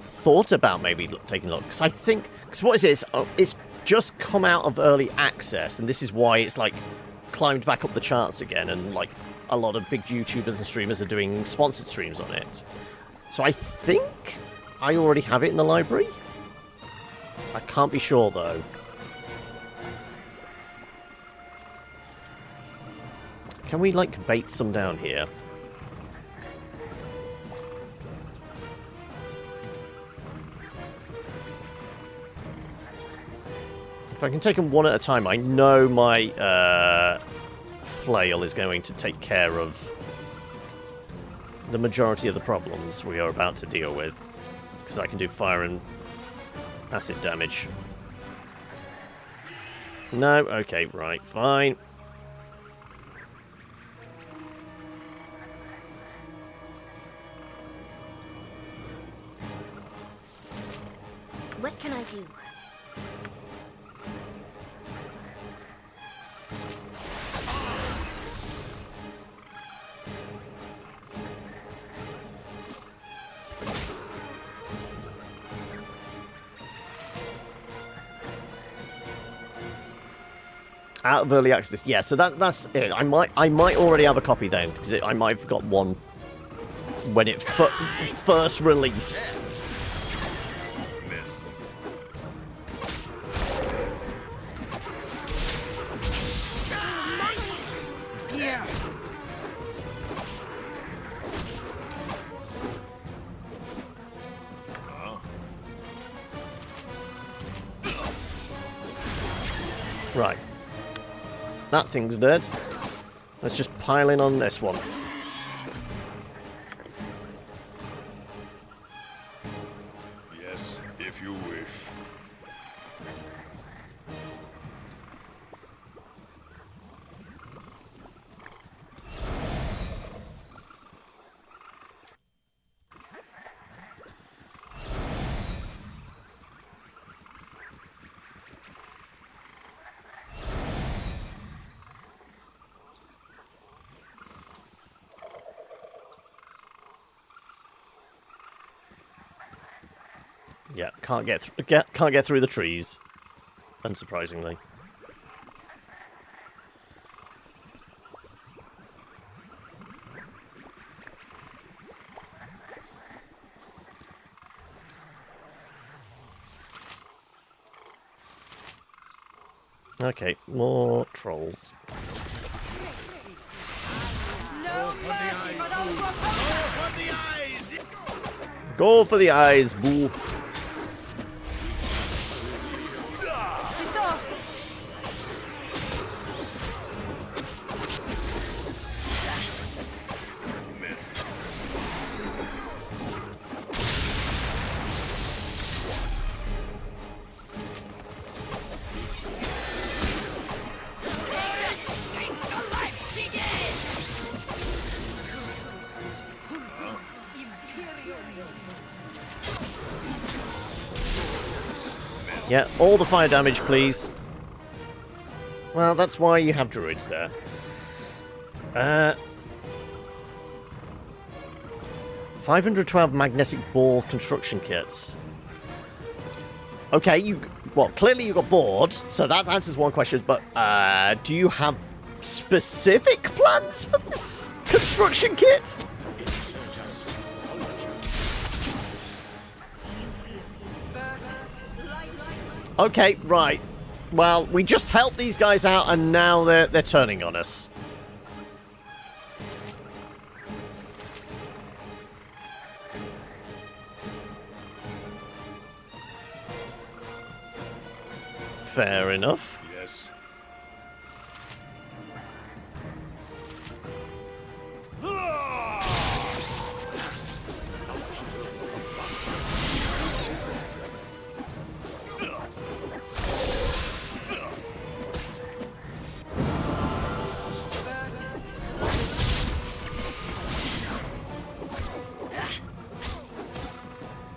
thought about maybe taking a look, because I think... Because what is it? It's just come out of early access, and this is why it's, like, climbed back up the charts again, and, like, a lot of big YouTubers and streamers are doing sponsored streams on it. So I think I already have it in the library. I can't be sure, though. Can we, like, bait some down here? If I can take them one at a time, I know my flail is going to take care of the majority of the problems we are about to deal with. Because I can do fire and acid damage. No? Okay, right, fine. What can I do? Out of early access, yeah. So that's it. I might already have a copy then, because I might have got one when it first released. Missed. Yeah. Right. That thing's dead. Let's just pile in on this one. Yes, if you wish. Yeah, can't get through the trees, unsurprisingly. Okay, more trolls. Go for the eyes, boo. Yeah, all the fire damage, please. Well, that's why you have druids there. 512 magnetic ball construction kits. Okay, clearly you got bored, so that answers one question, but do you have specific plans for this construction kit? Okay, right. Well, we just helped these guys out, and now they're turning on us. Fair enough. Yes.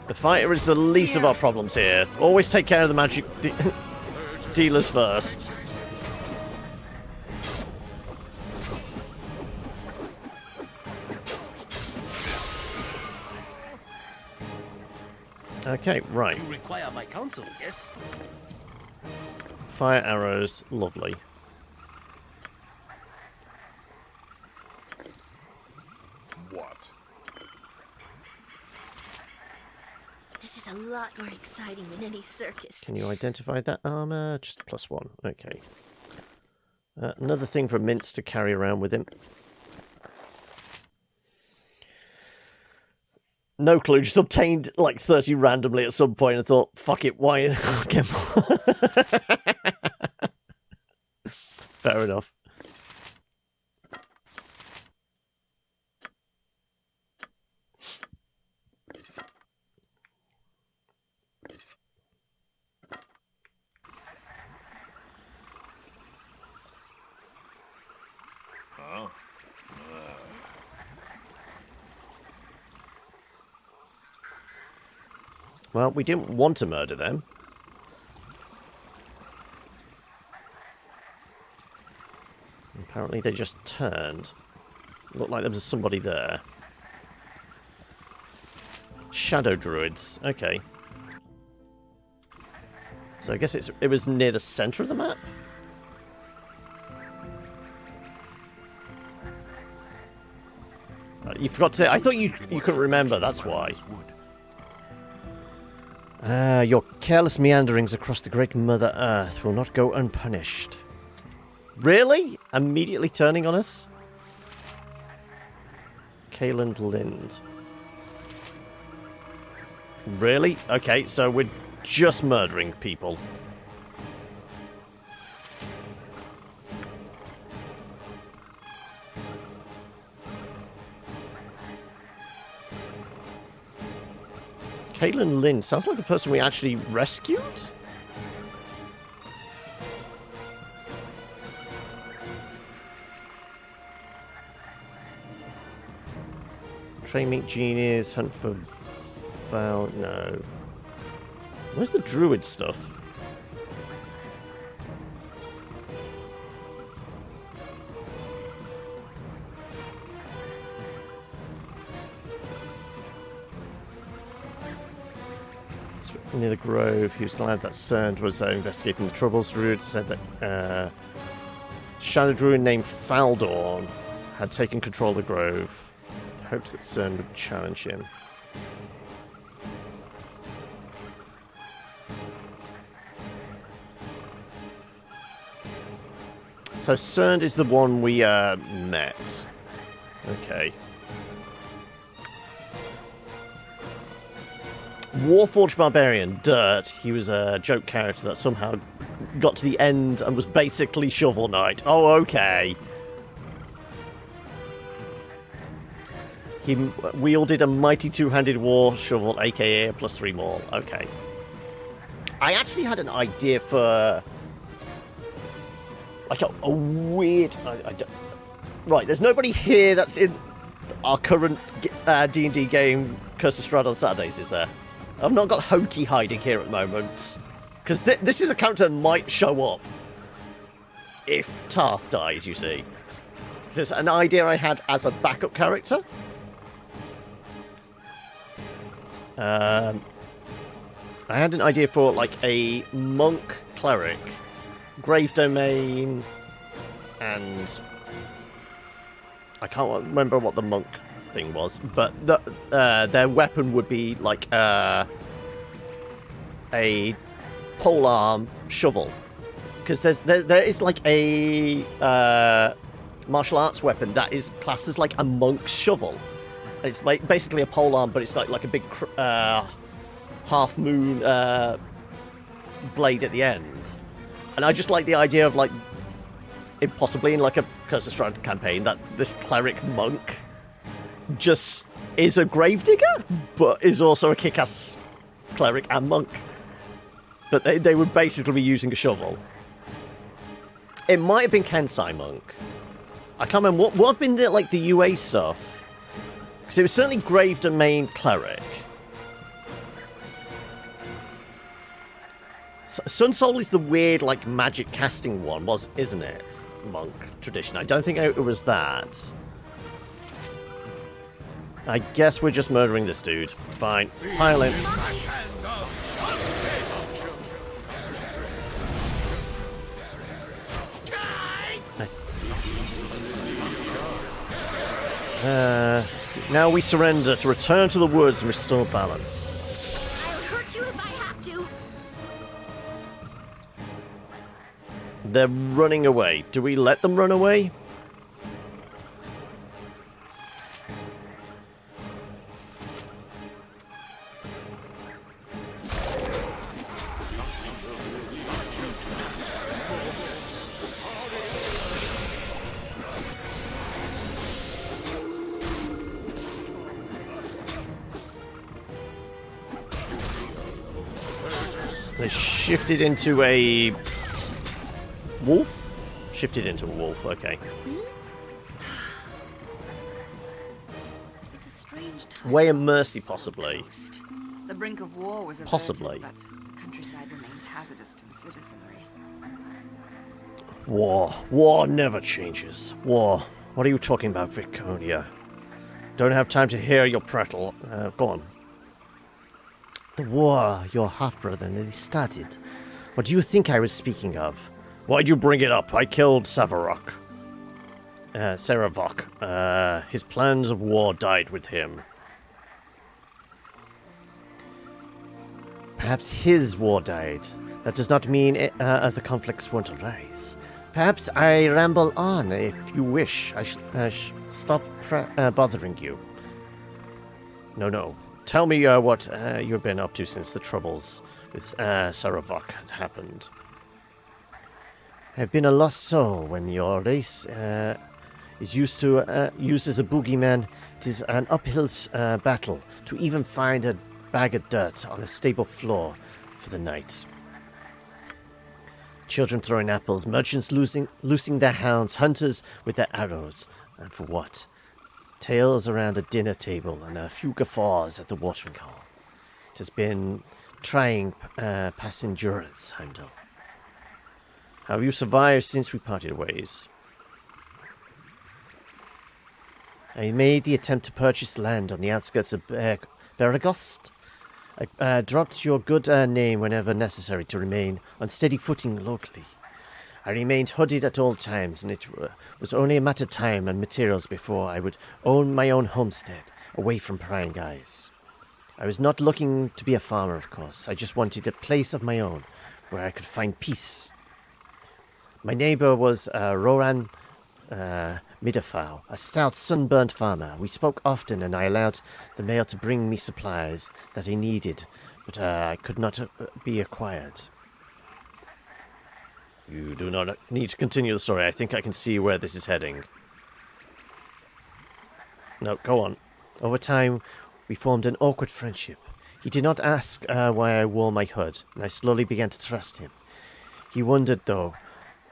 The fighter is the least of our problems here. Always take care of the magic dealers first. Okay, right. You require my counsel, yes? Fire arrows, lovely. What? This is a lot more exciting than any circus. Can you identify that armor? Just +1. Okay. Another thing for Mince to carry around with him. No clue, just obtained like 30 randomly at some point and thought, fuck it, why get more? Fair enough. Huh? Well, we didn't want to murder them. Apparently they just turned. Looked like there was somebody there. Shadow druids. Okay. So I guess it was near the center of the map? You forgot to say. I thought you couldn't remember, that's why. Your careless meanderings across the great Mother Earth will not go unpunished. Really? Immediately turning on us? Kayland Lind. Really? Okay, so we're just murdering people. Kayland Lind sounds like the person we actually rescued? Trademeet genius, hunt for Val. No. Where's the druid stuff? Near the grove, he was glad that Cern was investigating the troubles. Druid said that Shadow Druid named Faldorn had taken control of the grove. Hopes that Cern would challenge him. So Cern is the one we met. Okay. Warforged Barbarian, Dirt. He was a joke character that somehow got to the end and was basically Shovel Knight. Oh, okay. He wielded a mighty two-handed war shovel, aka a +3 maul. Okay. I actually had an idea for like a weird. Right, there's nobody here that's in our current D&D game, Curse of Strahd on Saturdays, is there? I've not got Hokey hiding here at the moment. Because this is a character that might show up if Tarth dies, you see. So it's an idea I had as a backup character. I had an idea for, like, a monk cleric, grave domain, and I can't remember what the monk thing was, but their weapon would be like a polearm shovel, because there is like a martial arts weapon that is classed as like a monk's shovel. It's like basically a polearm, but it's like a big half moon blade at the end, and I just like the idea of like it possibly in like a Curse of Strahd campaign that this cleric monk just is a gravedigger, but is also a kick-ass cleric and monk. But they would basically be using a shovel. It might have been Kensai monk. I can't remember what have been the UA stuff. Because it was certainly grave domain cleric. Sun Soul is the weird like magic casting one, isn't it? Monk tradition. I don't think it was that. I guess we're just murdering this dude. Fine. Pile in. Now we surrender to return to the woods and restore balance. I'll hurt you if I have to. They're running away. Do we let them run away? They shifted into a wolf? Shifted into a wolf, okay. It's a strange time. Way of Mercy, possibly. The brink of war was averted, Possibly. but the countryside remains hazardous to the citizenry. War. War never changes. War. What are you talking about, Viconia? Don't have time to hear your prattle. Go on. The war your half-brother nearly started. What do you think I was speaking of? Why'd you bring it up? I killed Saravok. His plans of war died with him. Perhaps his war died. That does not mean other conflicts won't arise. Perhaps I ramble on if you wish. I stop bothering you. No. Tell me what you've been up to since the troubles with Saravok had happened. I've been a lost soul. When your race is used as a boogeyman, it is an uphill battle to even find a bag of dirt on a stable floor for the night. Children throwing apples, merchants loosing their hounds, hunters with their arrows. And for what? Tales around a dinner table and a few guffaws at the watering hole. It has been trying past endurance, Heimdall. How have you survived since we parted ways? I made the attempt to purchase land on the outskirts of Baragost. I dropped your good name whenever necessary to remain on steady footing locally. I remained hooded at all times, and it was only a matter of time and materials before I would own my own homestead, away from prying eyes. I was not looking to be a farmer, of course. I just wanted a place of my own, where I could find peace. My neighbour was Roran Midafau, a stout, sunburnt farmer. We spoke often, and I allowed the mail to bring me supplies that I needed, but I could not be acquired. You do not need to continue the story. I think I can see where this is heading. No, go on. Over time, we formed an awkward friendship. He did not ask why I wore my hood, and I slowly began to trust him. He wondered, though.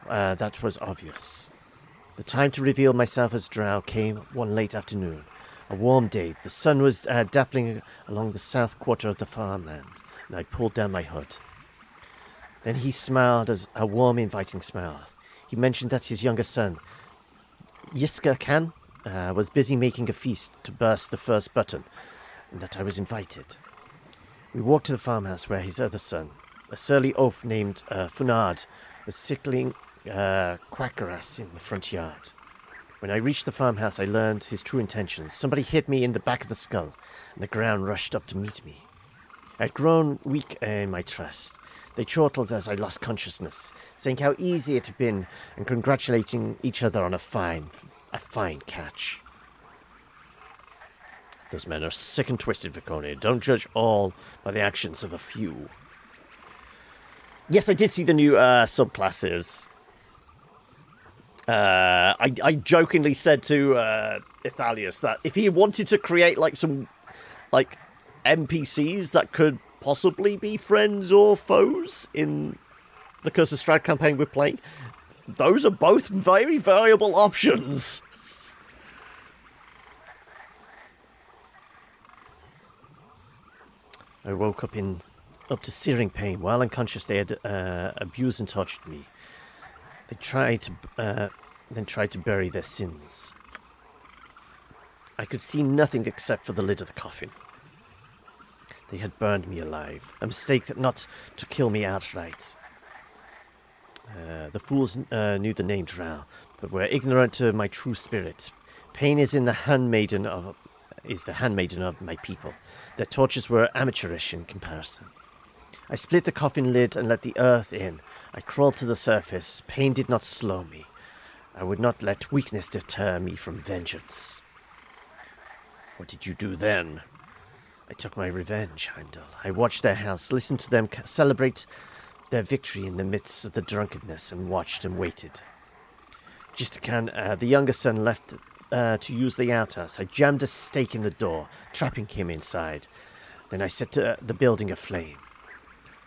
That was obvious. The time to reveal myself as Drow came one late afternoon. A warm day. The sun was dappling along the south quarter of the farmland, and I pulled down my hood. Then he smiled as a warm, inviting smile. He mentioned that his younger son, Yiska Khan, was busy making a feast to burst the first button, and that I was invited. We walked to the farmhouse where his other son, a surly oaf named Funard, was sickling quackgrass in the front yard. When I reached the farmhouse, I learned his true intentions. Somebody hit me in the back of the skull, and the ground rushed up to meet me. I had grown weak in my trust. They chortled as I lost consciousness, saying how easy it had been and congratulating each other on a fine catch. Those men are sick and twisted, Viconia. Don't judge all by the actions of a few. Yes, I did see the new subclasses. I jokingly said to Ithalius that if he wanted to create some NPCs that could possibly be friends or foes in the Curse of Strahd campaign we're playing, those are both very viable options. I woke up to searing pain. While unconscious, they had abused and tortured me. They then tried to bury their sins. I could see nothing except for the lid of the coffin. They had burned me alive. A mistake not to kill me outright. The fools knew the name Drow, but were ignorant of my true spirit. Pain is the handmaiden of my people. Their tortures were amateurish in comparison. I split the coffin lid and let the earth in. I crawled to the surface. Pain did not slow me. I would not let weakness deter me from vengeance. What did you do then? I took my revenge, Heimdall. I watched their house, listened to them celebrate their victory in the midst of the drunkenness, and watched and waited. Jistakan, the younger son, left to use the outhouse. I jammed a stake in the door, trapping him inside. Then I set the building aflame.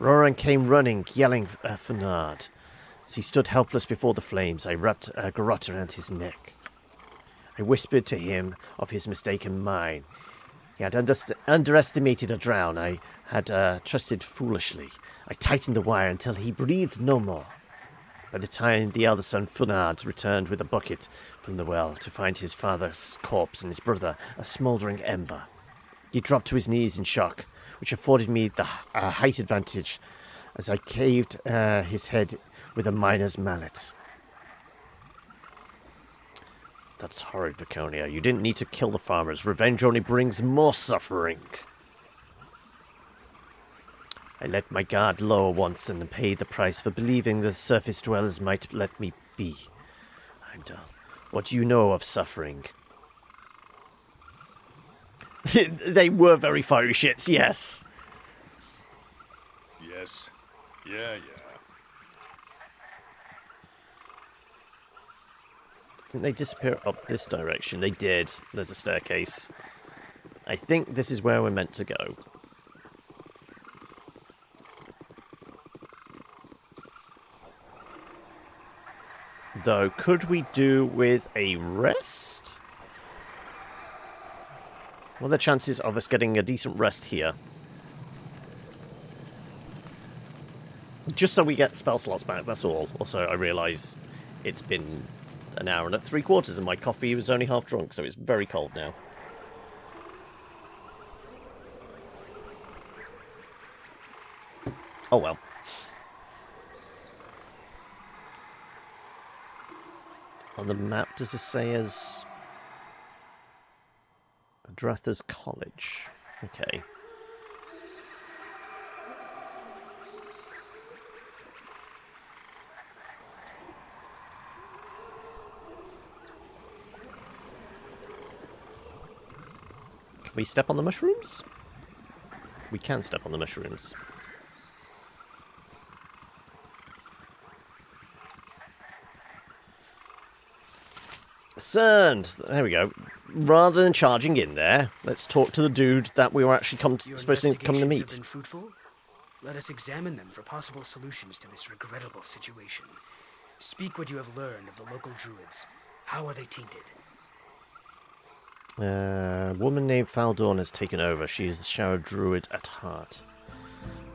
Roran came running, yelling for Nard. As he stood helpless before the flames, I wrapped a garrote around his neck. I whispered to him of his mistake and mine. He had underestimated a drown. I had trusted foolishly. I tightened the wire until he breathed no more. By the time the elder son Funard returned with a bucket from the well to find his father's corpse and his brother a smouldering ember, he dropped to his knees in shock, which afforded me the height advantage as I caved his head with a miner's mallet. That's horrid, Viconia. You didn't need to kill the farmers. Revenge only brings more suffering. I let my guard lower once and paid the price for believing the surface dwellers might let me be. Heimdall, what do you know of suffering? They were very fiery shits, yes. Yes. Yeah. Didn't they disappear up this direction? They did. There's a staircase. I think this is where we're meant to go. Though, could we do with a rest? What are the chances of us getting a decent rest here? Just so we get spell slots back, that's all. Also, I realise it's been an hour and 3/4 and my coffee was only half drunk, so it's very cold now. Oh well. On the map, does it say as Dratha's College? Okay. Can we step on the mushrooms? We can step on the mushrooms. Concerned. There we go. Rather than charging in there, let's talk to the dude that we were actually supposed to come to meet. Have been fruitful? Let us examine them for possible solutions to this regrettable situation. Speak what you have learned of the local druids. How are they tainted? A woman named Baldur has taken over. She is the Shadow Druid at heart.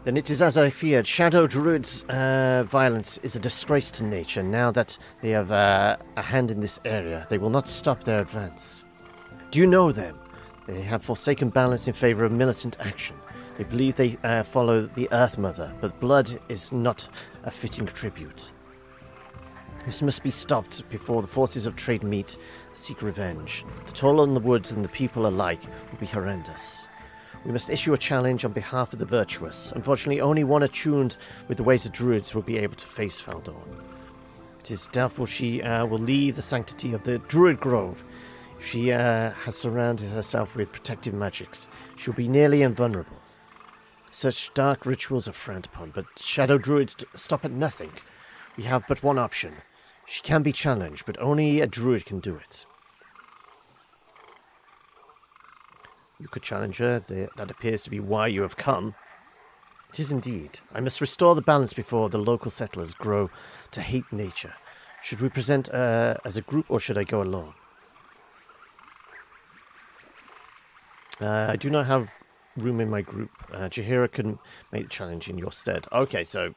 Then it is as I feared. Shadow Druids' violence is a disgrace to nature. Now that they have a hand in this area, they will not stop their advance. Do you know them? They have forsaken balance in favor of militant action. They believe they follow the Earth Mother, but blood is not a fitting tribute. This must be stopped before the forces of Trademeet seek revenge. The toll on the woods and the people alike will be horrendous. We must issue a challenge on behalf of the virtuous. Unfortunately, only one attuned with the ways of druids will be able to face Baldur. It is doubtful she will leave the sanctity of the Druid Grove. If she has surrounded herself with protective magics, she will be nearly invulnerable. Such dark rituals are frowned upon, but Shadow Druids stop at nothing. We have but one option. She can be challenged, but only a druid can do it. You could challenge her. That appears to be why you have come. It is indeed. I must restore the balance before the local settlers grow to hate nature. Should we present as a group, or should I go alone? I do not have room in my group. Jaheira can make the challenge in your stead. Okay, so...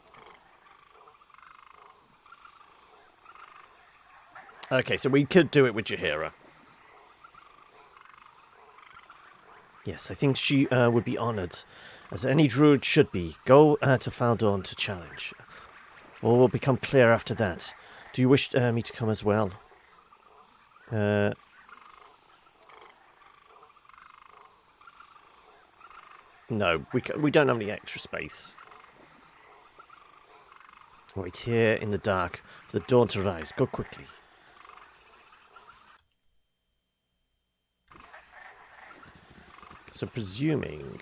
Okay, so we could do it with Jaheira. Yes, I think she would be honoured, as any druid should be. Go to Baldur to challenge. All will become clear after that. Do you wish me to come as well? No, we don't have any extra space. Wait here in the dark for the dawn to rise. Go quickly. So presuming...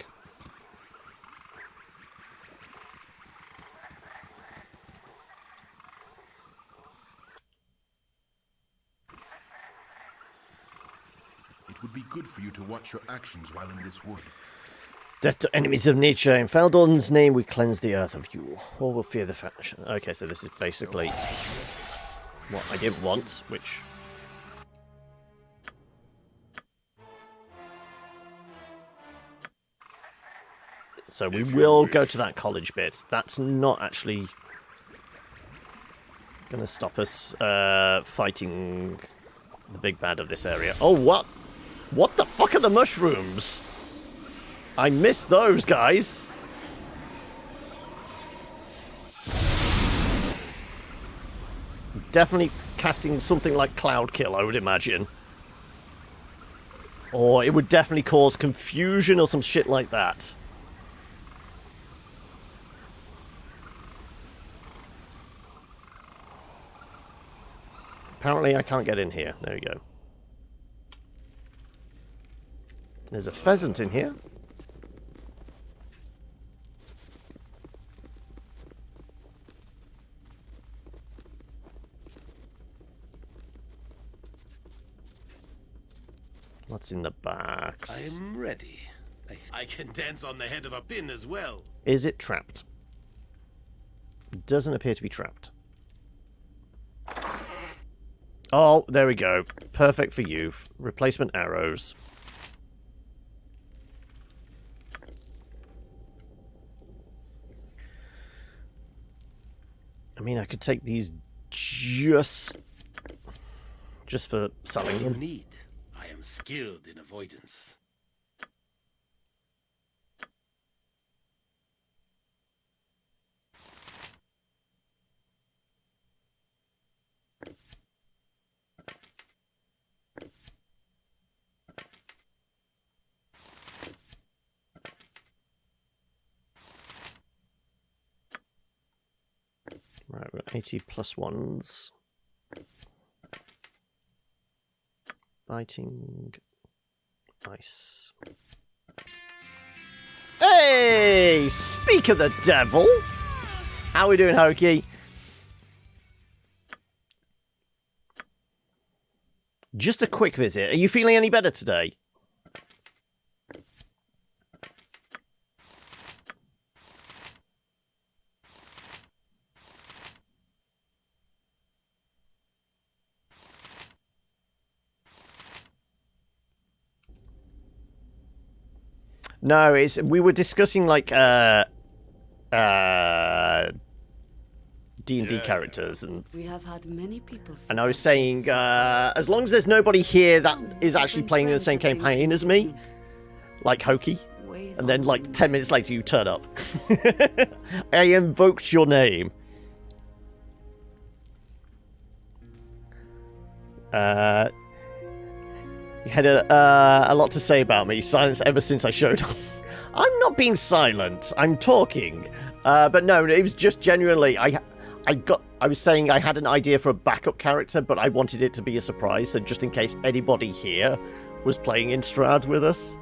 It would be good for you to watch your actions while in this wood. Death to enemies of nature. In Baldur's name we cleanse the earth of you. All will fear the fashion. Okay, so this is basically what I didn't want, which... So we will go to that college bit. That's not actually going to stop us fighting the big bad of this area. Oh, what? What the fuck are the mushrooms? I missed those, guys. Definitely casting something like Cloud Kill, I would imagine. Or it would definitely cause confusion or some shit like that. Apparently I can't get in here. There we go. There's a pheasant in here. What's in the box? I'm ready. I can dance on the head of a pin as well. Is it trapped? It doesn't appear to be trapped. Oh, there we go. Perfect for you. Replacement arrows. I mean, I could take these just for selling What do you them. need? I am skilled in avoidance. Right, we've got 80 plus ones. Biting. Nice. Hey! Speak of the devil! How we doing, Hokey? Just a quick visit. Are you feeling any better today? No, we were discussing like D&D characters, and We have had many people. I was saying as long as there's nobody here that is actually playing the same campaign as me, like Hokey, and then like 10 minutes later you turn up. I invoked your name. You had a lot to say about me. Silence ever since I showed up. I'm not being silent. I'm talking. But no, it was just genuinely. I was saying I had an idea for a backup character, but I wanted it to be a surprise. So just in case anybody here was playing Instrad with us.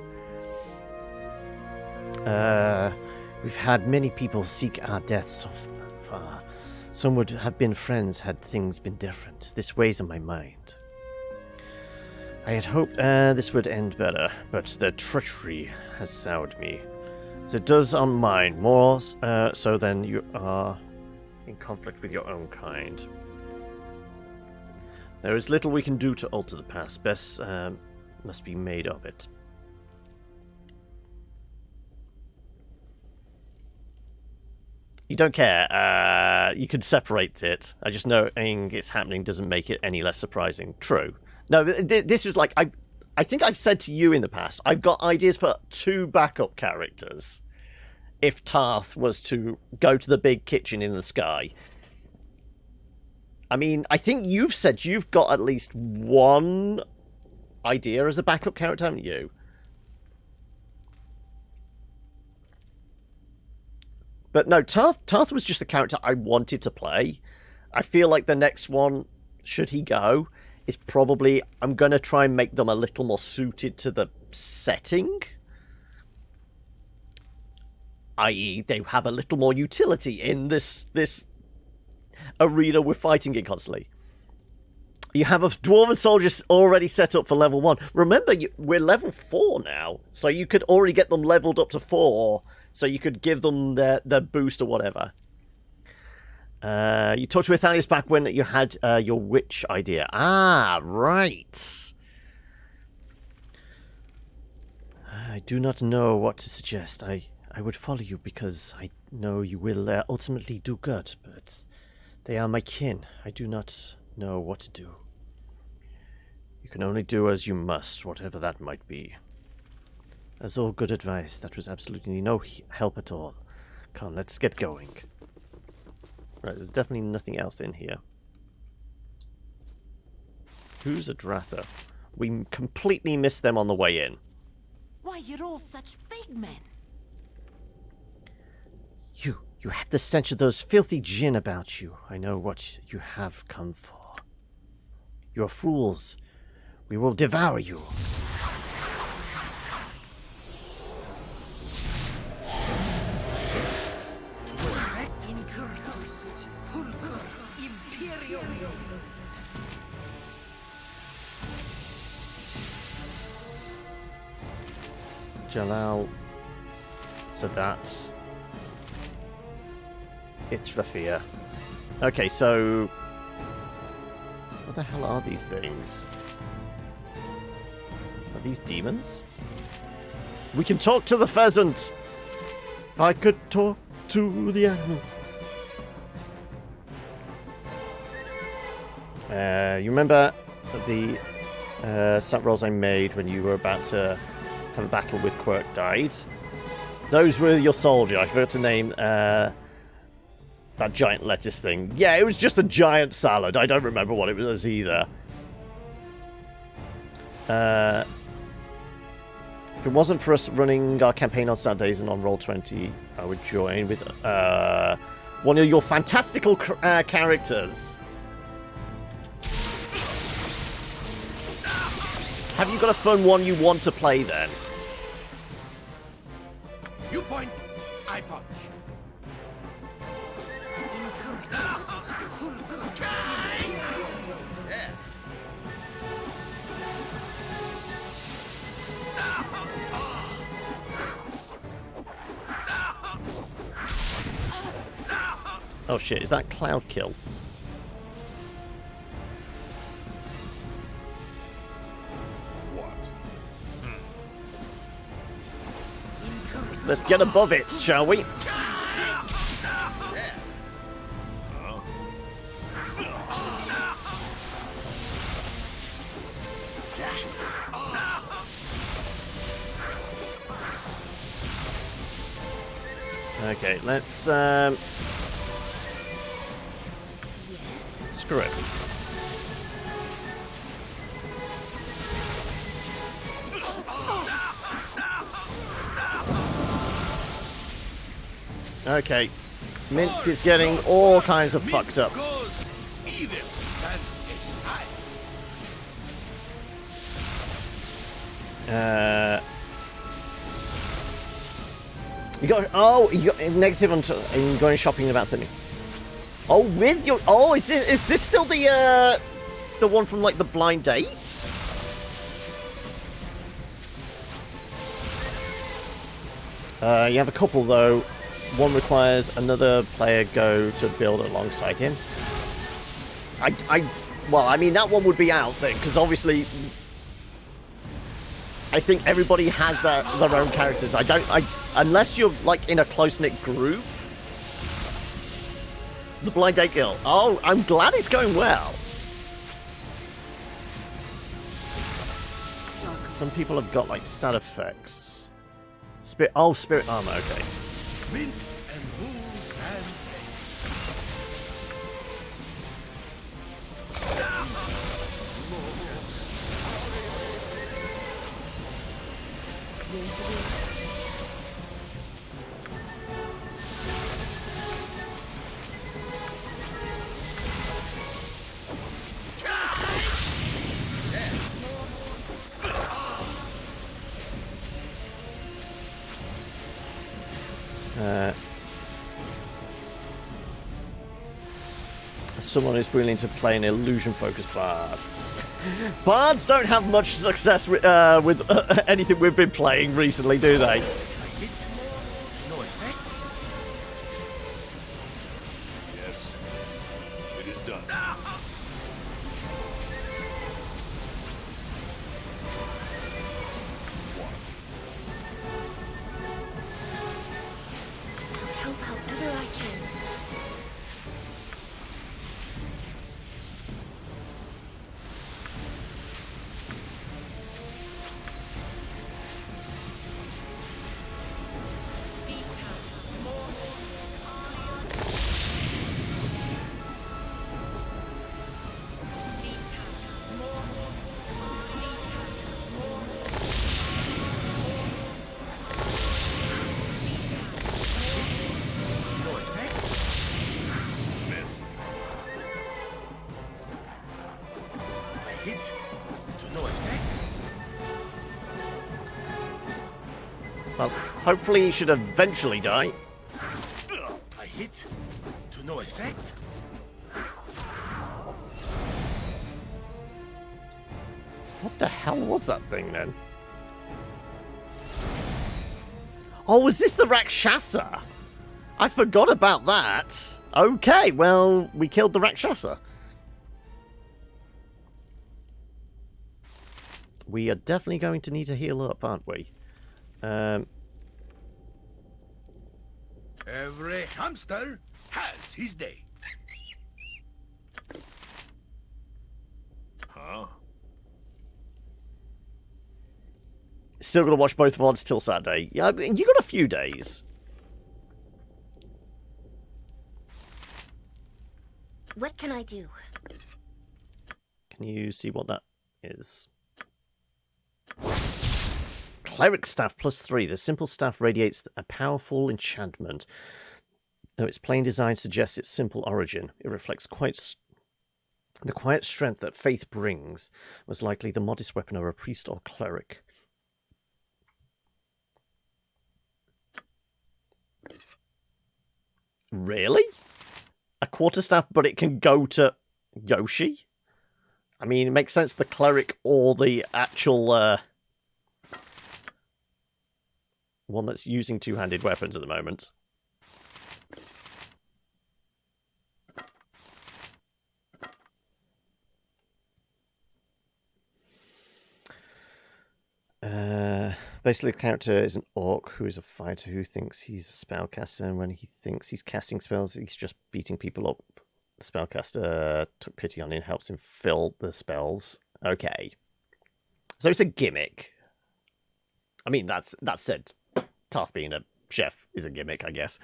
We've had many people seek our deaths so far. Some would have been friends had things been different. This weighs on my mind. I had hoped this would end better, but the treachery has soured me. As it does on mine, more so than you are in conflict with your own kind. There is little we can do to alter the past. Best must be made of it. You don't care. You could separate it. I just knowing it's happening doesn't make it any less surprising. True. No, this was like, I think I've said to you in the past, I've got ideas for 2 backup characters. If Tarth was to go to the big kitchen in the sky. I mean, I think you've said you've got at least 1 idea as a backup character, haven't you? But no, Tarth was just the character I wanted to play. I feel like the next one, should he go, is probably, I'm going to try and make them a little more suited to the setting. I.e., they have a little more utility in this arena we're fighting in constantly. You have a dwarven soldier already set up for level 1. Remember, we're level 4 now, so you could already get them leveled up to 4, so you could give them their boost or whatever. You talked to Athalius back when you had your witch idea. Ah, right. I do not know what to suggest. I I would follow you because I know you will ultimately do good, but they are my kin. I do not know what to do. You can only do as you must, whatever that might be. That's all good advice. That was absolutely no help at all. Come on, let's get going. Right, there's definitely nothing else in here. Who's a Dratha? We completely missed them on the way in. Why, you're all such big men. You have the stench of those filthy djinn about you. I know what you have come for. You are fools. We will devour you. Jalal, Sadat, Itrafia. Okay, so what the hell are these things? Are these demons? We can talk to the pheasant! If I could talk to the animals. You remember the stat rolls I made when you were about to have a battle with Quirk died? Those were your soldier. I forgot to name that giant lettuce thing. Yeah, it was just a giant salad. I don't remember what it was either. If it wasn't for us running our campaign on Saturdays and on Roll20, I would join with one of your fantastical characters. Have you got a fun one you want to play then? You point, I punch. Oh shit, is that Cloud Kill? What? Let's get above it, shall we? Okay, let's screw it. Okay, Minsk is getting all kinds of fucked up. You got negative on in going shopping about something. Oh, with your is this still the one from like the blind dates? You have a couple though. One requires another player go to build alongside him. Well, I mean that one would be out then because obviously I think everybody has their own characters. Unless you're like in a close-knit group. The blind date girl. Oh, I'm glad it's going well. Some people have got like stat effects. Spirit armor. Okay. Mince and moves and Someone who's willing to play an illusion-focused bard. Bards don't have much success with anything we've been playing recently, do they? no effect. Yes. It is done. What? Well, hopefully he should eventually die. I hit to no effect. What the hell was that thing then? Oh, was this the Rakshasa? I forgot about that. Okay, well, we killed the Rakshasa. We are definitely going to need to heal up, aren't we? Every hamster has his day. Huh? Still got to watch both VODs till Saturday. Yeah, you got a few days. What can I do? Can you see what that is? Cleric staff +3. The simple staff radiates a powerful enchantment. Though its plain design suggests its simple origin, it reflects the quiet strength that faith brings. Was likely the modest weapon of a priest or cleric. Really? A quarterstaff, but it can go to Yoshi? I mean, it makes sense the cleric or the actual one that's using two-handed weapons at the moment. Basically, the character is an orc who is a fighter who thinks he's a spellcaster, and when he thinks he's casting spells, he's just beating people up. The spellcaster took pity on him, helps him fill the spells. Okay. So it's a gimmick. I mean, that said, Tarth being a chef is a gimmick, I guess.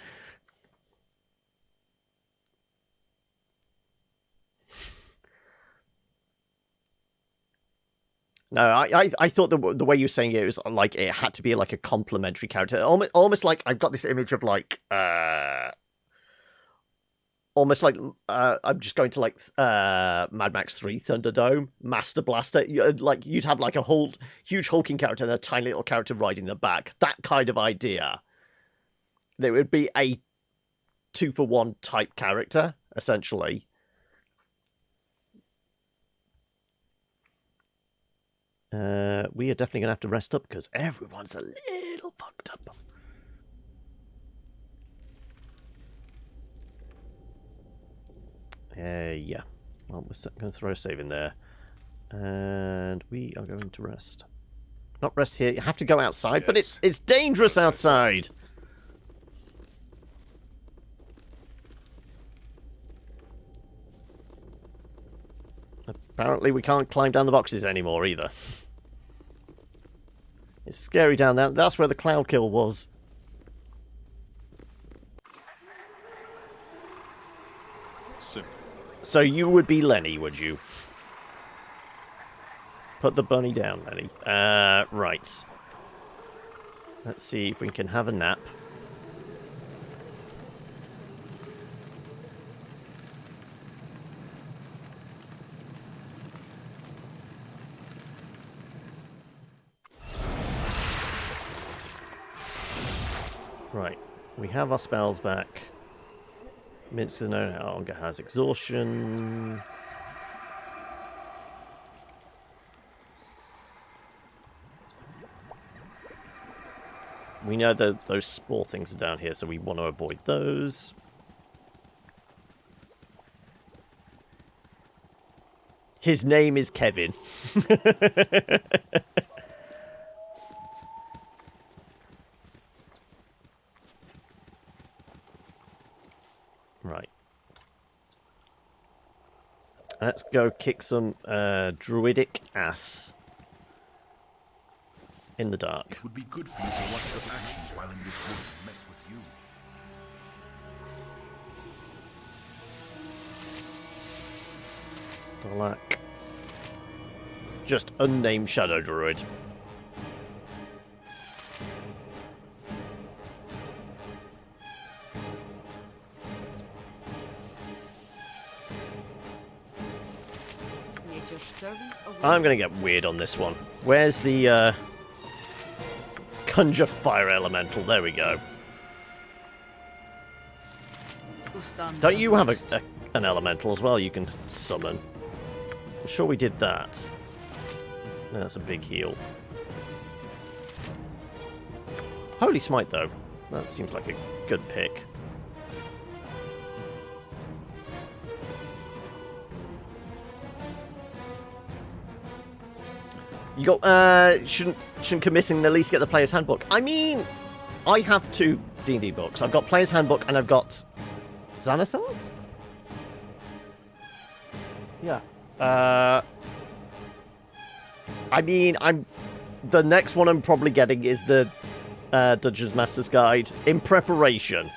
No, I thought the way you were saying it was like it had to be like a complementary character, almost like I've got this image of like almost like I'm just going to like Mad Max 3 Thunderdome Master Blaster. Like you'd have like a whole huge hulking character and a tiny little character riding the back. That kind of idea. There would be a 2-for-1 type character essentially. We are definitely going to have to rest up because everyone's a little fucked up. Yeah. Well, we're going to throw a save in there. And we are going to rest. Not rest here. You have to go outside, yes. But it's dangerous outside. Apparently we can't climb down the boxes anymore either. It's scary down there. That's where the cloud kill was. Simple. So you would be Lenny, would you? Put the bunny down, Lenny. Right. Let's see if we can have a nap. Right, we have our spells back. Minster no longer has exhaustion. We know that those spore things are down here, so we want to avoid those. His name is Kevin. Right. Let's go kick some druidic ass in the dark. It would be good for you to watch your actions while in this wood mess with you. Black. Just unnamed shadow druid. I'm gonna get weird on this one. Where's the conjure fire elemental. There we go. Don't you have an elemental as well you can summon? I'm sure we did that. No, that's a big heal. Holy Smite, though. That seems like a good pick. You got, shouldn't committing at least get the player's handbook. I mean, I have 2 D&D books. I've got player's handbook and I've got Xanathar? Yeah. I mean, the next one I'm probably getting is the Dungeons Master's Guide in preparation.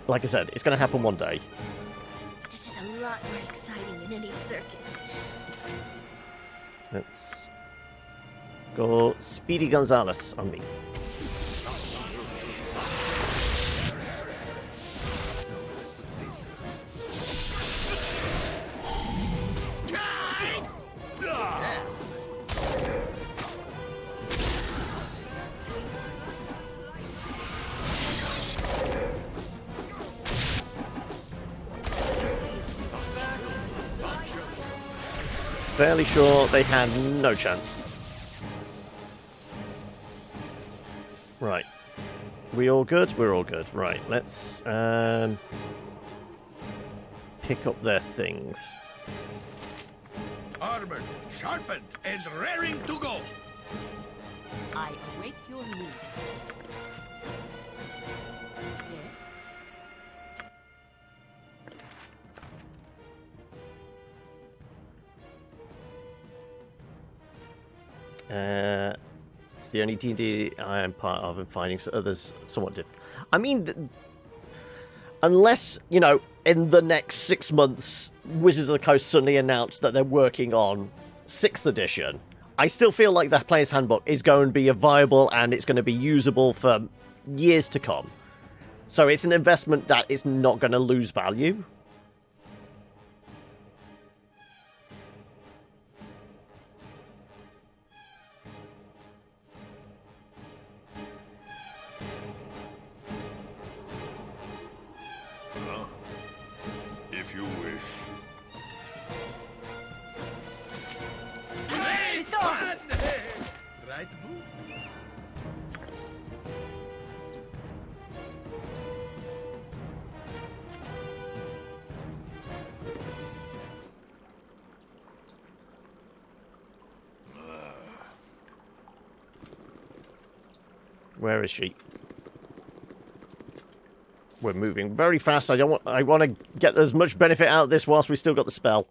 Like I said, it's going to happen one day. This is a lot more exciting than any circus. Let's go Speedy Gonzalez on me. Fairly sure they had no chance. Right. We all good? We're all good. Right, let's pick up their things. Armored, sharpened, and raring to go. I await your need. Yes? It's the only D&D I am part of and finding others somewhat different. I mean, unless, you know, in the next 6 months, Wizards of the Coast suddenly announced that they're working on 6th edition, I still feel like that Player's Handbook is going to be viable and it's going to be usable for years to come. So it's an investment that is not going to lose value. If you wish. Right move. Where is she? We're moving very fast. I want to get as much benefit out of this whilst we still got the spell.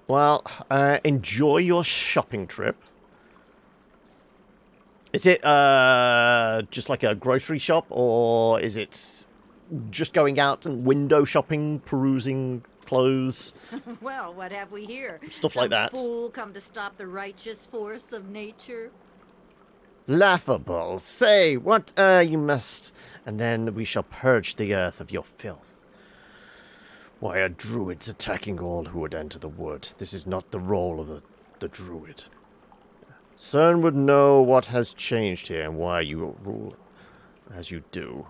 Well, enjoy your shopping trip. Is it just like a grocery shop, or is it just going out and window shopping, perusing clothes? Well, what have we here? Stuff like that. Some fool come to stop the righteous force of nature? Laughable. Say what you must, and then we shall purge the earth of your filth. Why are druids attacking all who would enter the wood? This is not the role of the druid. CERN would know what has changed here and why you rule as you do.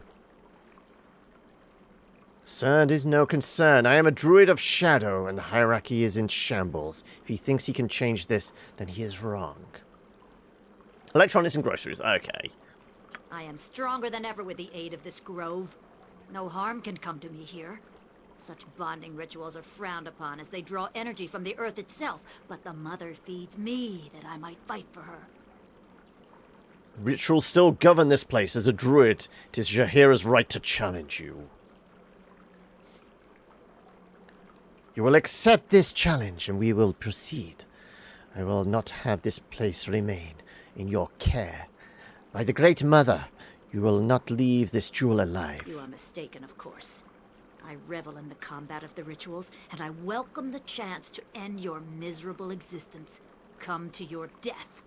CERN is no concern. I am a druid of shadow, and the hierarchy is in shambles. If he thinks he can change this, then he is wrong. Electronics and groceries. Okay. I am stronger than ever with the aid of this grove. No harm can come to me here. Such bonding rituals are frowned upon as they draw energy from the earth itself, but the mother feeds me that I might fight for her. Rituals still govern this place. As a druid, it is Jaheira's right to challenge you. You will accept this challenge, and we will proceed. I will not have this place remain in your care. By the Great Mother, you will not leave this jewel alive. You are mistaken, of course. I revel in the combat of the rituals, and I welcome the chance to end your miserable existence. Come to your death.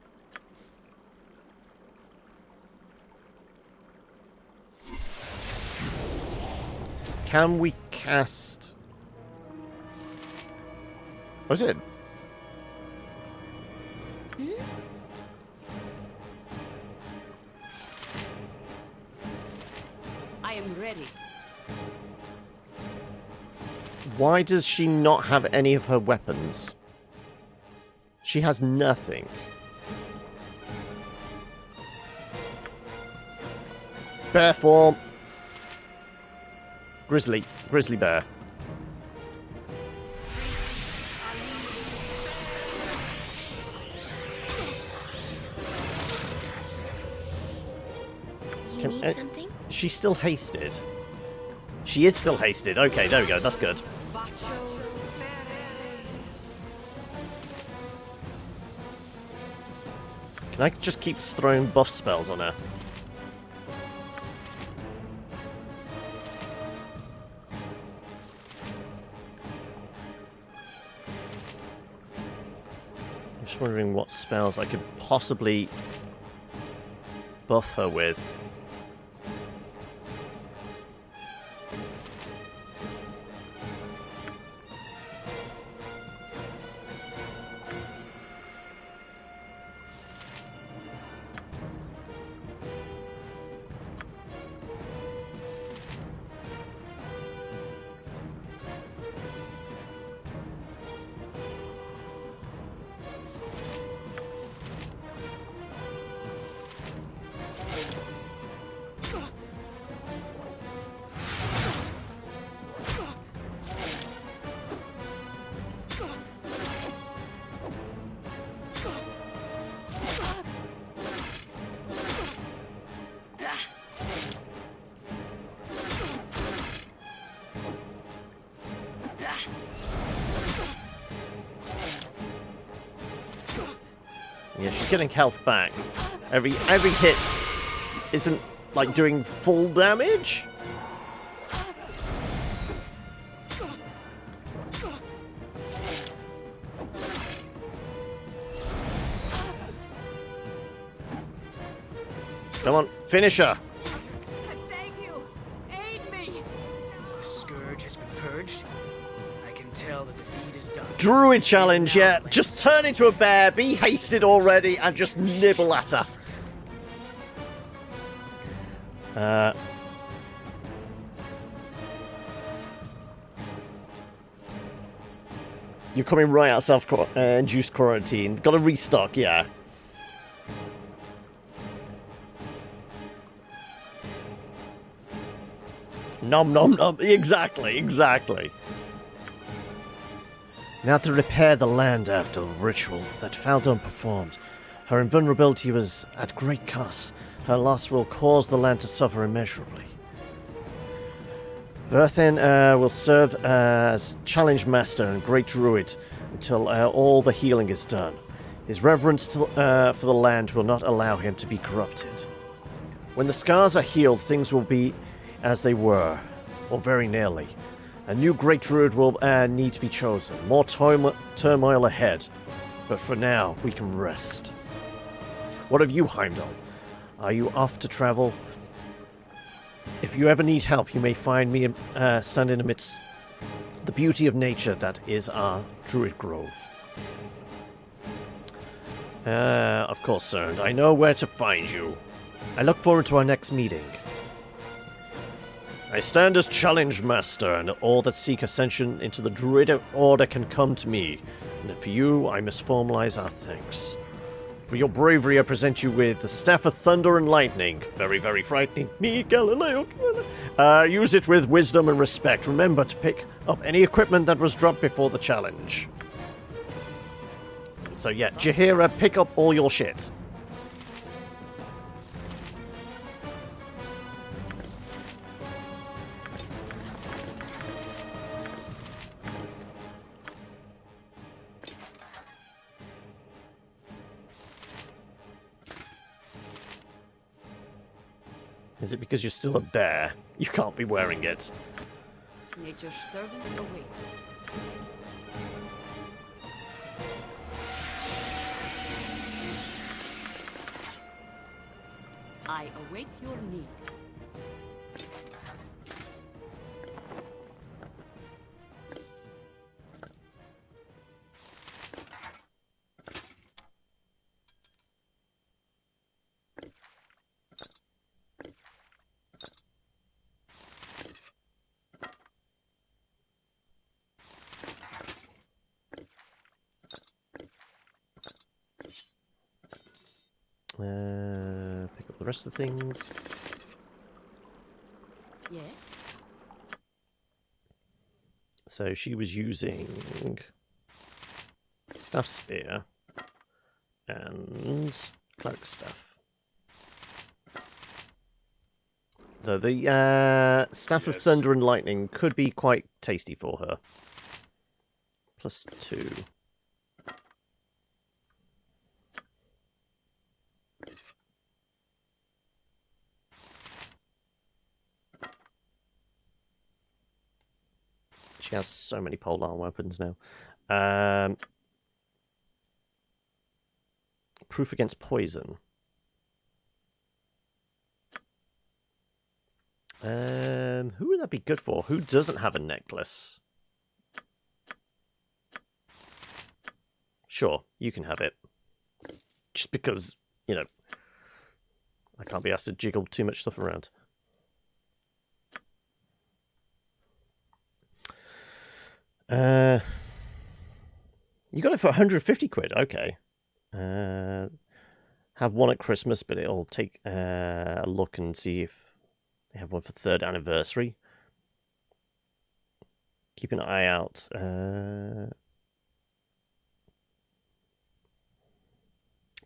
Can we cast Was it? I am ready. Why does she not have any of her weapons? She has nothing. Bear form. Grizzly bear. You need something? She's still hasted. She is still hasted. Okay, there we go. That's good. Can I just keep throwing buff spells on her? I'm just wondering what spells I could possibly buff her with. Yeah, she's getting health back. Every hit isn't like doing full damage. Come on, finish her. I beg you, aid me! The scourge has been purged. I can tell that the deed is done. Druid challenge, yeah. Just turn into a bear, be hasted already, and just nibble at her. You're coming right out of self-induced quarantine. Gotta restock, yeah. Nom nom nom. Exactly. Now to repair the land after the ritual that Faldon performed. Her invulnerability was at great cost. Her loss will cause the land to suffer immeasurably. Verthin will serve as Challenge Master and Great Druid until all the healing is done. His reverence for the land will not allow him to be corrupted. When the scars are healed, things will be as they were, or very nearly. A new Great Druid will need to be chosen. More turmoil ahead. But for now, we can rest. What of you, Heimdall? Are you off to travel? If you ever need help, you may find me standing amidst the beauty of nature that is our Druid Grove. Of course, sir. I know where to find you. I look forward to our next meeting. I stand as Challenge Master, and all that seek ascension into the Druid Order can come to me. And for you, I must formalize our thanks. For your bravery, I present you with the Staff of Thunder and Lightning. Very, very frightening. Me, Galileo. Use it with wisdom and respect. Remember to pick up any equipment that was dropped before the challenge. So yeah, Jaheira, pick up all your shit. Is it because you're still a bear? You can't be wearing it. Nature's servant awaits. I await your need. rest of the things. Yes? So she was using staff spear and cloak stuff. So the staff of thunder and lightning could be quite tasty for her. +2. She has so many polearm weapons now. Proof against poison. Who would that be good for? Who doesn't have a necklace? Sure, you can have it. Just because, you know, I can't be asked to jiggle too much stuff around. You got it for 150 quid, okay. Have one at Christmas, but it'll take a look and see if they have one for 3rd anniversary. Keep an eye out.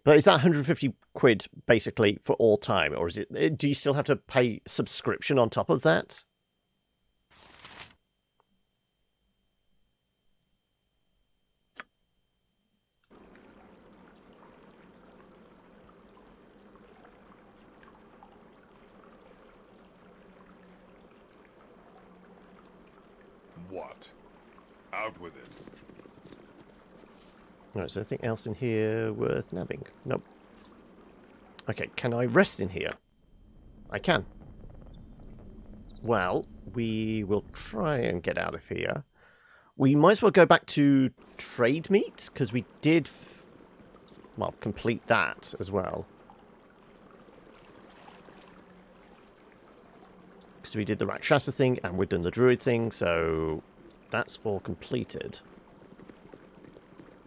But is that 150 quid basically for all time, or is it? Do you still have to pay subscription on top of that? What? Out with it. Alright, is there anything else in here worth nabbing? Nope. Okay, can I rest in here? I can. Well, we will try and get out of here. We might as well go back to Trademeet, because we did, well, complete that as well. Because we did the Rakshasa thing, and we've done the druid thing, so that's all completed.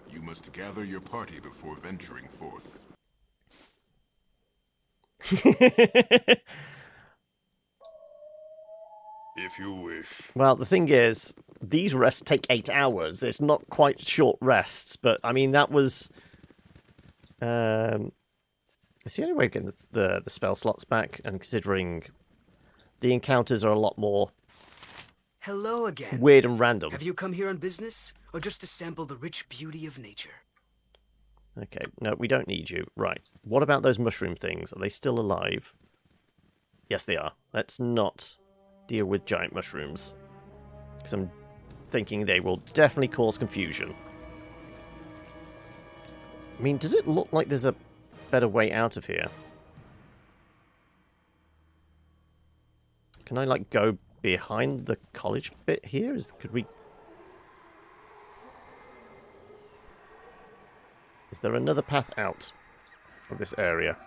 You must gather your party before venturing forth. If you wish. Well, the thing is, these rests take 8 hours. It's not quite short rests, but I mean, that was... it's the only way getting the spell slots back, and considering the encounters are a lot more Hello again. weird and random. Have you come here on business, or just to sample the rich beauty of nature? Okay, no, we don't need you. Right, what about those mushroom things? Are they still alive? Yes, they are. Let's not deal with giant mushrooms, because I'm thinking they will definitely cause confusion. I mean, does it look like there's a better way out of here? Can I, like, go behind the college bit here? Could we... Is there another path out of this area?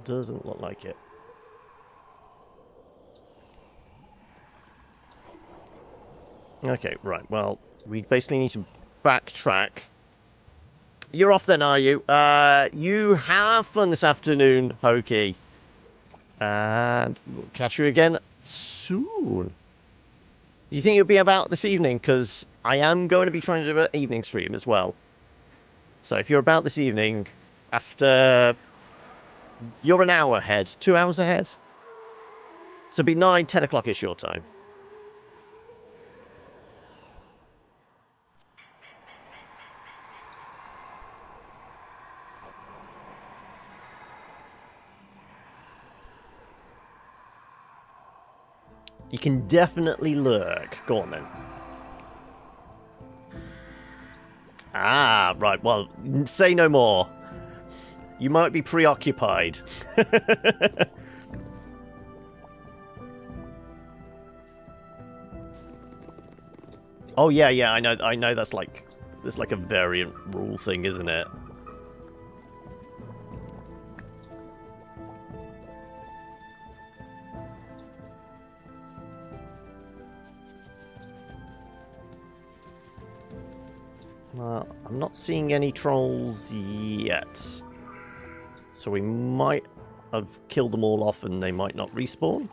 Doesn't look like it. Okay, right, well, we basically need to backtrack. You're off then, are you? You have fun this afternoon, Hokey. And we'll catch you again soon. Do you think it'll be about this evening? Because I am going to be trying to do an evening stream as well. So if you're about this evening, after... You're an hour ahead, 2 hours ahead. So it'll be 9, 10 o'clock-ish your time. You can definitely lurk. Go on then. Ah, right. Well, say no more. You might be preoccupied. Oh yeah, yeah. I know. That's like a variant rule thing, isn't it? Well, I'm not seeing any trolls yet. So we might have killed them all off and they might not respawn.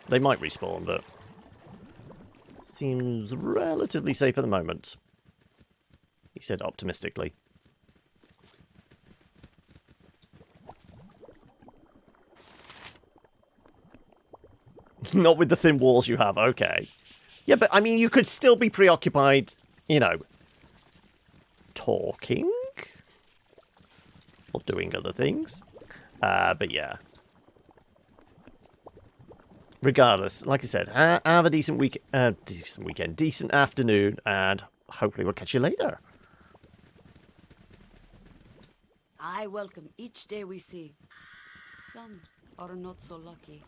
They might respawn, but seems relatively safe at the moment. He said optimistically. Not with the thin walls you have, okay. Yeah, but I mean, you could still be preoccupied, you know, talking or doing other things. But yeah. Regardless, like I said, have a decent weekend, decent afternoon, and hopefully we'll catch you later. I welcome each day we see. Some are not so lucky.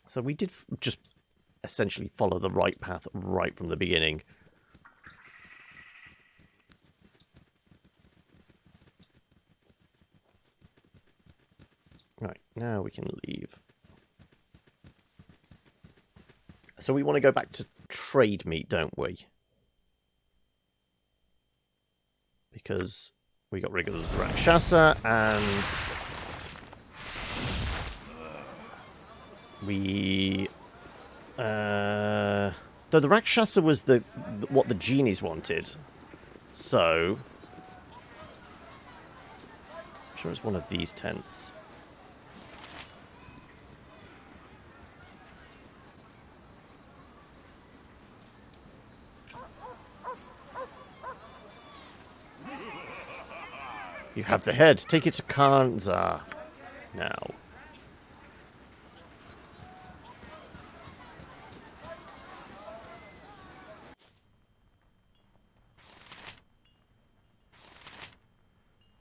So we did just essentially follow the right path right from the beginning. Right, now we can leave. So we want to go back to Trademeet, don't we? Because we got rid of Rakshasa and we though the Rakshasa was what the genies wanted. So I'm sure it's one of these tents. You have the head. Take it to Kanza now.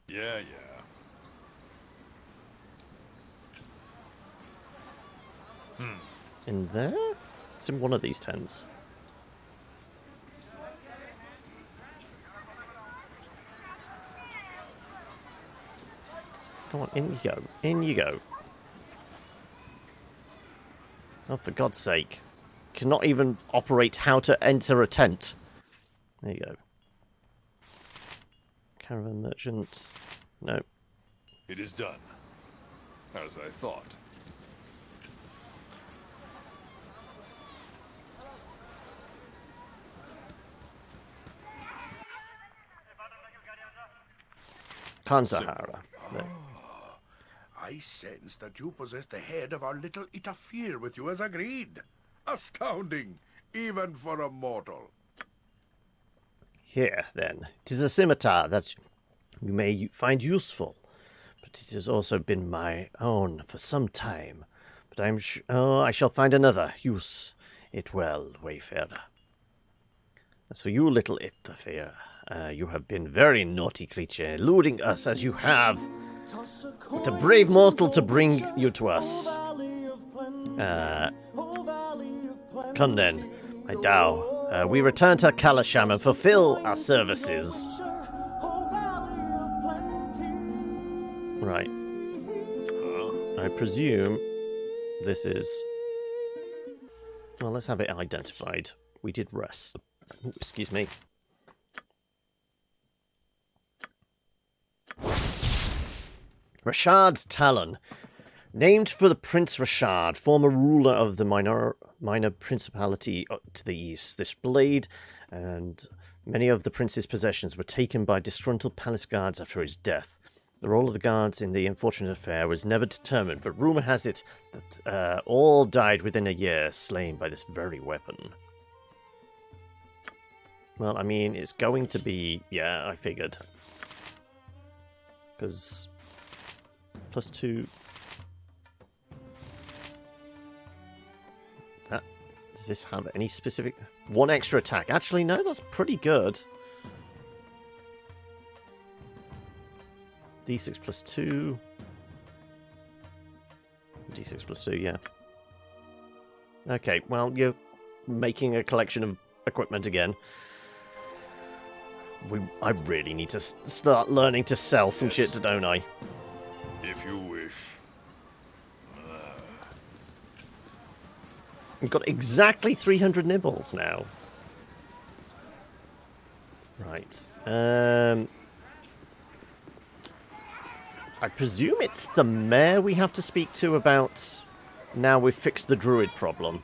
Yeah. In there? It's in one of these tents. Come on, in you go. In you go. Oh, for God's sake. Cannot even operate how to enter a tent. There you go. Caravan merchant. No. It is done. As I thought. Kanzahara. No. I sense that you possess the head of our little interfere with you as agreed. Astounding, even for a mortal. Here, then. It is a scimitar that you may find useful, but it has also been my own for some time. But I shall find another use it well, Wayfarer. As for you, little interfere, you have been very naughty creature, eluding us as you have. With a brave mortal to bring you to us. Come then, I Dow. We return to Kalasham and fulfill our services. Right. I presume this is... Well, let's have it identified. We did rest. Ooh, excuse me. Rashad's Talon. Named for the Prince Rashad, former ruler of the minor principality to the east. This blade and many of the prince's possessions were taken by disgruntled palace guards after his death. The role of the guards in the unfortunate affair was never determined, but rumor has it that all died within a year, slain by this very weapon. Well, I mean, it's going to be... Yeah, I figured. Because... +2... Does this have any specific... One extra attack. Actually, no, that's pretty good. D6 +2. D6 +2, yeah. Okay, well, you're making a collection of equipment again. I really need to start learning to sell some shit, don't I? If you wish. We've got exactly 300 nibbles now. Right. I presume it's the mayor we have to speak to about now we've fixed the druid problem.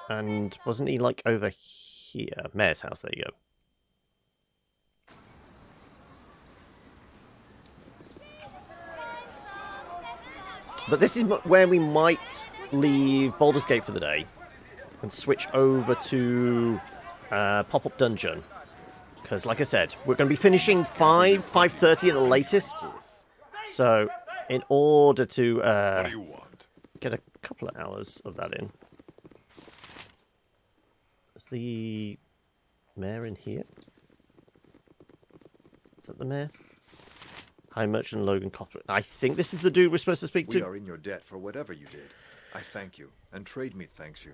And wasn't he, like, over here? Mayor's house, there you go. But this is where we might leave Baldur's Gate for the day and switch over to Pop-Up Dungeon. Because, like I said, we're going to be finishing 5:30 at the latest. So, in order to What do you want? get a couple of hours of that in. Is the mayor in here? Is that the mayor? Hi, Merchant Logan Cotter. I think this is the dude we're supposed to speak to. We are in your debt for whatever you did. I thank you, and Trademeet thanks you.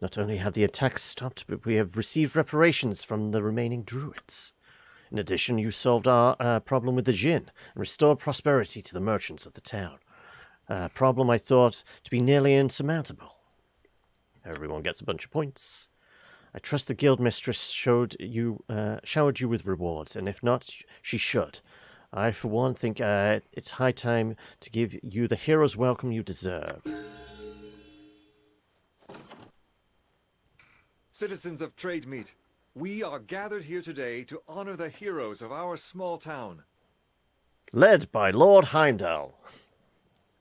Not only have the attacks stopped, but we have received reparations from the remaining druids. In addition, you solved our problem with the Jinn and restored prosperity to the merchants of the town. A problem I thought to be nearly insurmountable. Everyone gets a bunch of points. I trust the guild mistress showered you with rewards, and if not, she should. I, for one, think it's high time to give you the hero's welcome you deserve. Citizens of Trademeet, we are gathered here today to honor the heroes of our small town. Led by Lord Heimdall.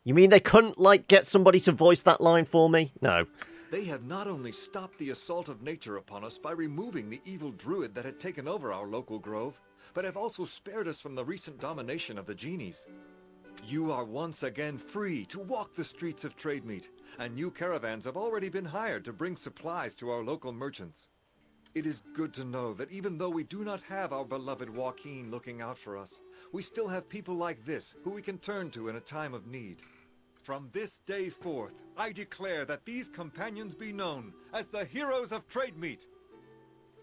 You mean they couldn't, like, get somebody to voice that line for me? No. They have not only stopped the assault of nature upon us by removing the evil druid that had taken over our local grove, but have also spared us from the recent domination of the genies. You are once again free to walk the streets of Trademeet, and new caravans have already been hired to bring supplies to our local merchants. It is good to know that even though we do not have our beloved Joaquin looking out for us, we still have people like this who we can turn to in a time of need. From this day forth, I declare that these companions be known as the heroes of Trademeet.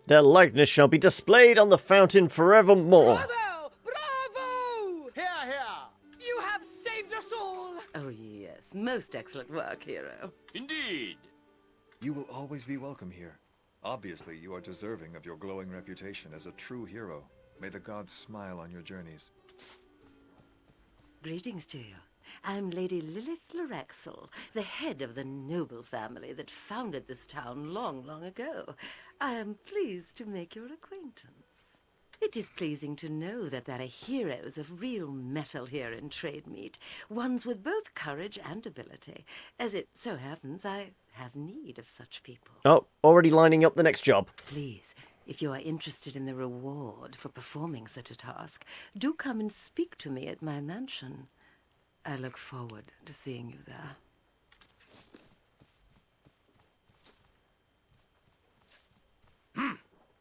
Their likeness shall be displayed on the fountain forevermore. Bravo! Bravo! Here, here! You have saved us all! Oh, yes. Most excellent work, hero. Indeed. You will always be welcome here. Obviously, you are deserving of your glowing reputation as a true hero. May the gods smile on your journeys. Greetings to you. I'm Lady Lilith Loraxel, the head of the noble family that founded this town long, long ago. I am pleased to make your acquaintance. It is pleasing to know that there are heroes of real metal here in Trademeet, ones with both courage and ability. As it so happens, I have need of such people. Oh, already lining up the next job. Please, if you are interested in the reward for performing such a task, do come and speak to me at my mansion. I look forward to seeing you there.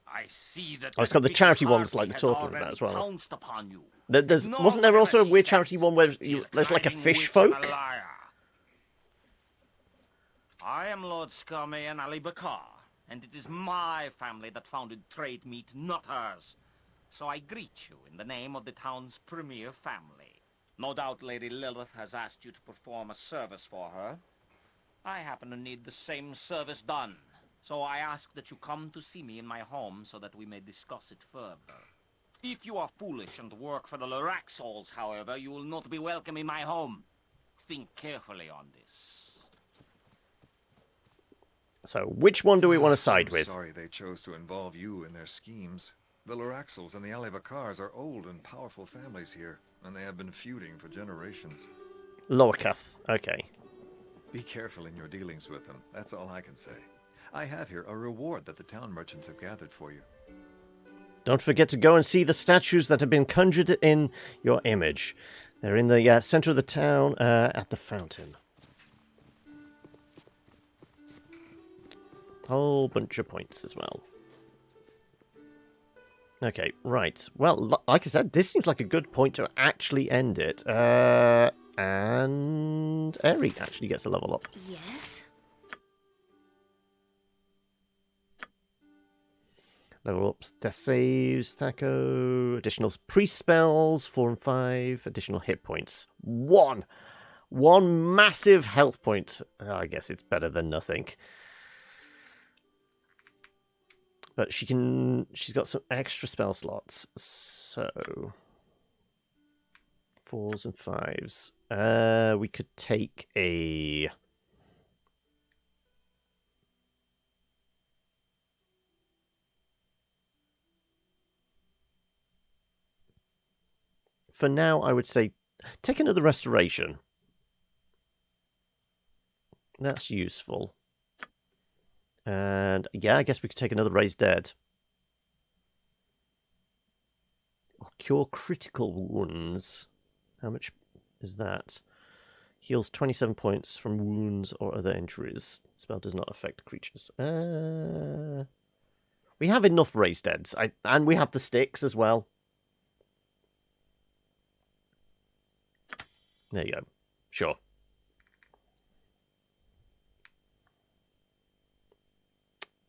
I see that. Oh, it's got the charity ones like they're talking about as well. Upon you. Wasn't there also a weird charity one where there's like a fish folk? I am Lord Scummy and Ali Bakar, and it is my family that founded Trademeet, not hers. So I greet you in the name of the town's premier family. No doubt Lady Lilith has asked you to perform a service for her. I happen to need the same service done, so I ask that you come to see me in my home so that we may discuss it further. If you are foolish and work for the Loraxals, however, you will not be welcome in my home. Think carefully on this. So, which one do we want to side with? Sorry they chose to involve you in their schemes. The Loraxals and the Alibakars are old and powerful families here, and they have been feuding for generations. Lowercath, okay. Be careful in your dealings with them, that's all I can say. I have here a reward that the town merchants have gathered for you. Don't forget to go and see the statues that have been conjured in your image. They're in the center of the town at the fountain. Whole bunch of points as well. Okay, right. Well, like I said, this seems like a good point to actually end it. And Eri actually gets a level up. Yes? Level ups, death saves, Thaco, additional priest spells, 4 and 5, additional hit points. 1! 1 massive health point. Oh, I guess it's better than nothing. But she's got some extra spell slots. So 4s and 5s. We could take a... For now, I would say take another restoration. That's useful. And yeah, I guess we could take another raise dead. Or cure critical wounds. How much is that? Heals 27 points from wounds or other injuries. Spell does not affect creatures. We have enough raise deads. And we have the sticks as well. There you go. Sure.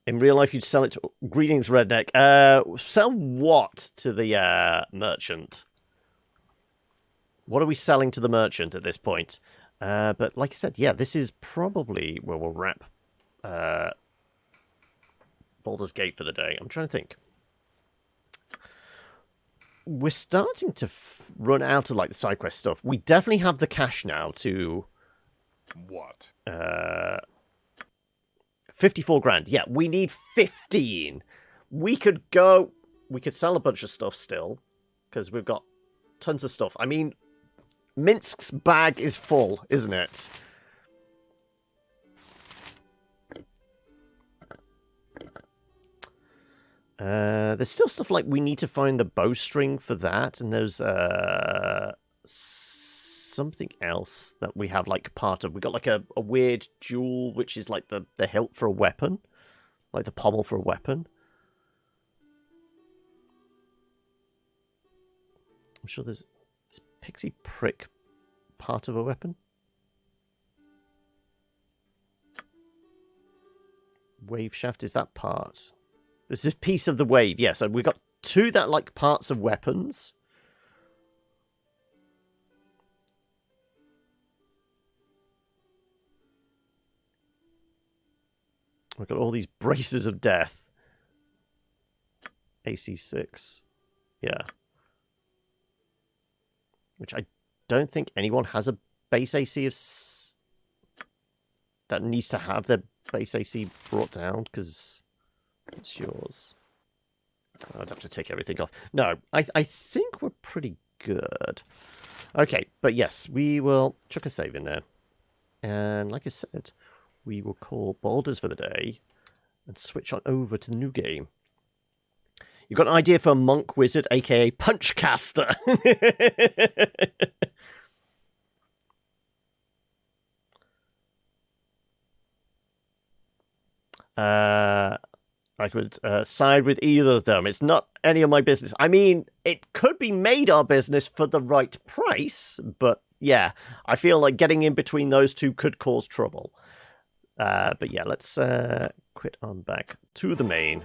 In real life, you'd sell it to... Greetings, Redneck. Sell what to the merchant? What are we selling to the merchant at this point? But like I said, yeah, this is probably where we'll wrap Baldur's Gate for the day. I'm trying to think. We're starting to run out of like the side quest stuff. We definitely have the cash now to... What? 54 grand. Yeah, we need 15. We could go... We could sell a bunch of stuff still, because we've got tons of stuff. I mean, Minsk's bag is full, isn't it? There's still stuff like we need to find the bowstring for that, and there's something else that we have like part of. We got like a weird jewel, which is like the hilt for a weapon, like the pommel for a weapon. I'm sure there's this pixie prick part of a weapon. Wave shaft, is that part? This is a piece of the wave, yeah. So we've got 2 that like parts of weapons. We've got all these braces of death. AC 6. Yeah. Which I don't think anyone has a base AC of... that needs to have their base AC brought down, because... It's yours. I'd have to take everything off. No, I think we're pretty good. Okay, but yes, we will chuck a save in there. And like I said, we will call Baldur's for the day and switch on over to the new game. You got an idea for a monk wizard, aka Punchcaster? I could side with either of them. It's not any of my business. I mean, it could be made our business for the right price, but yeah, I feel like getting in between those two could cause trouble. But yeah, let's quit on back to the main.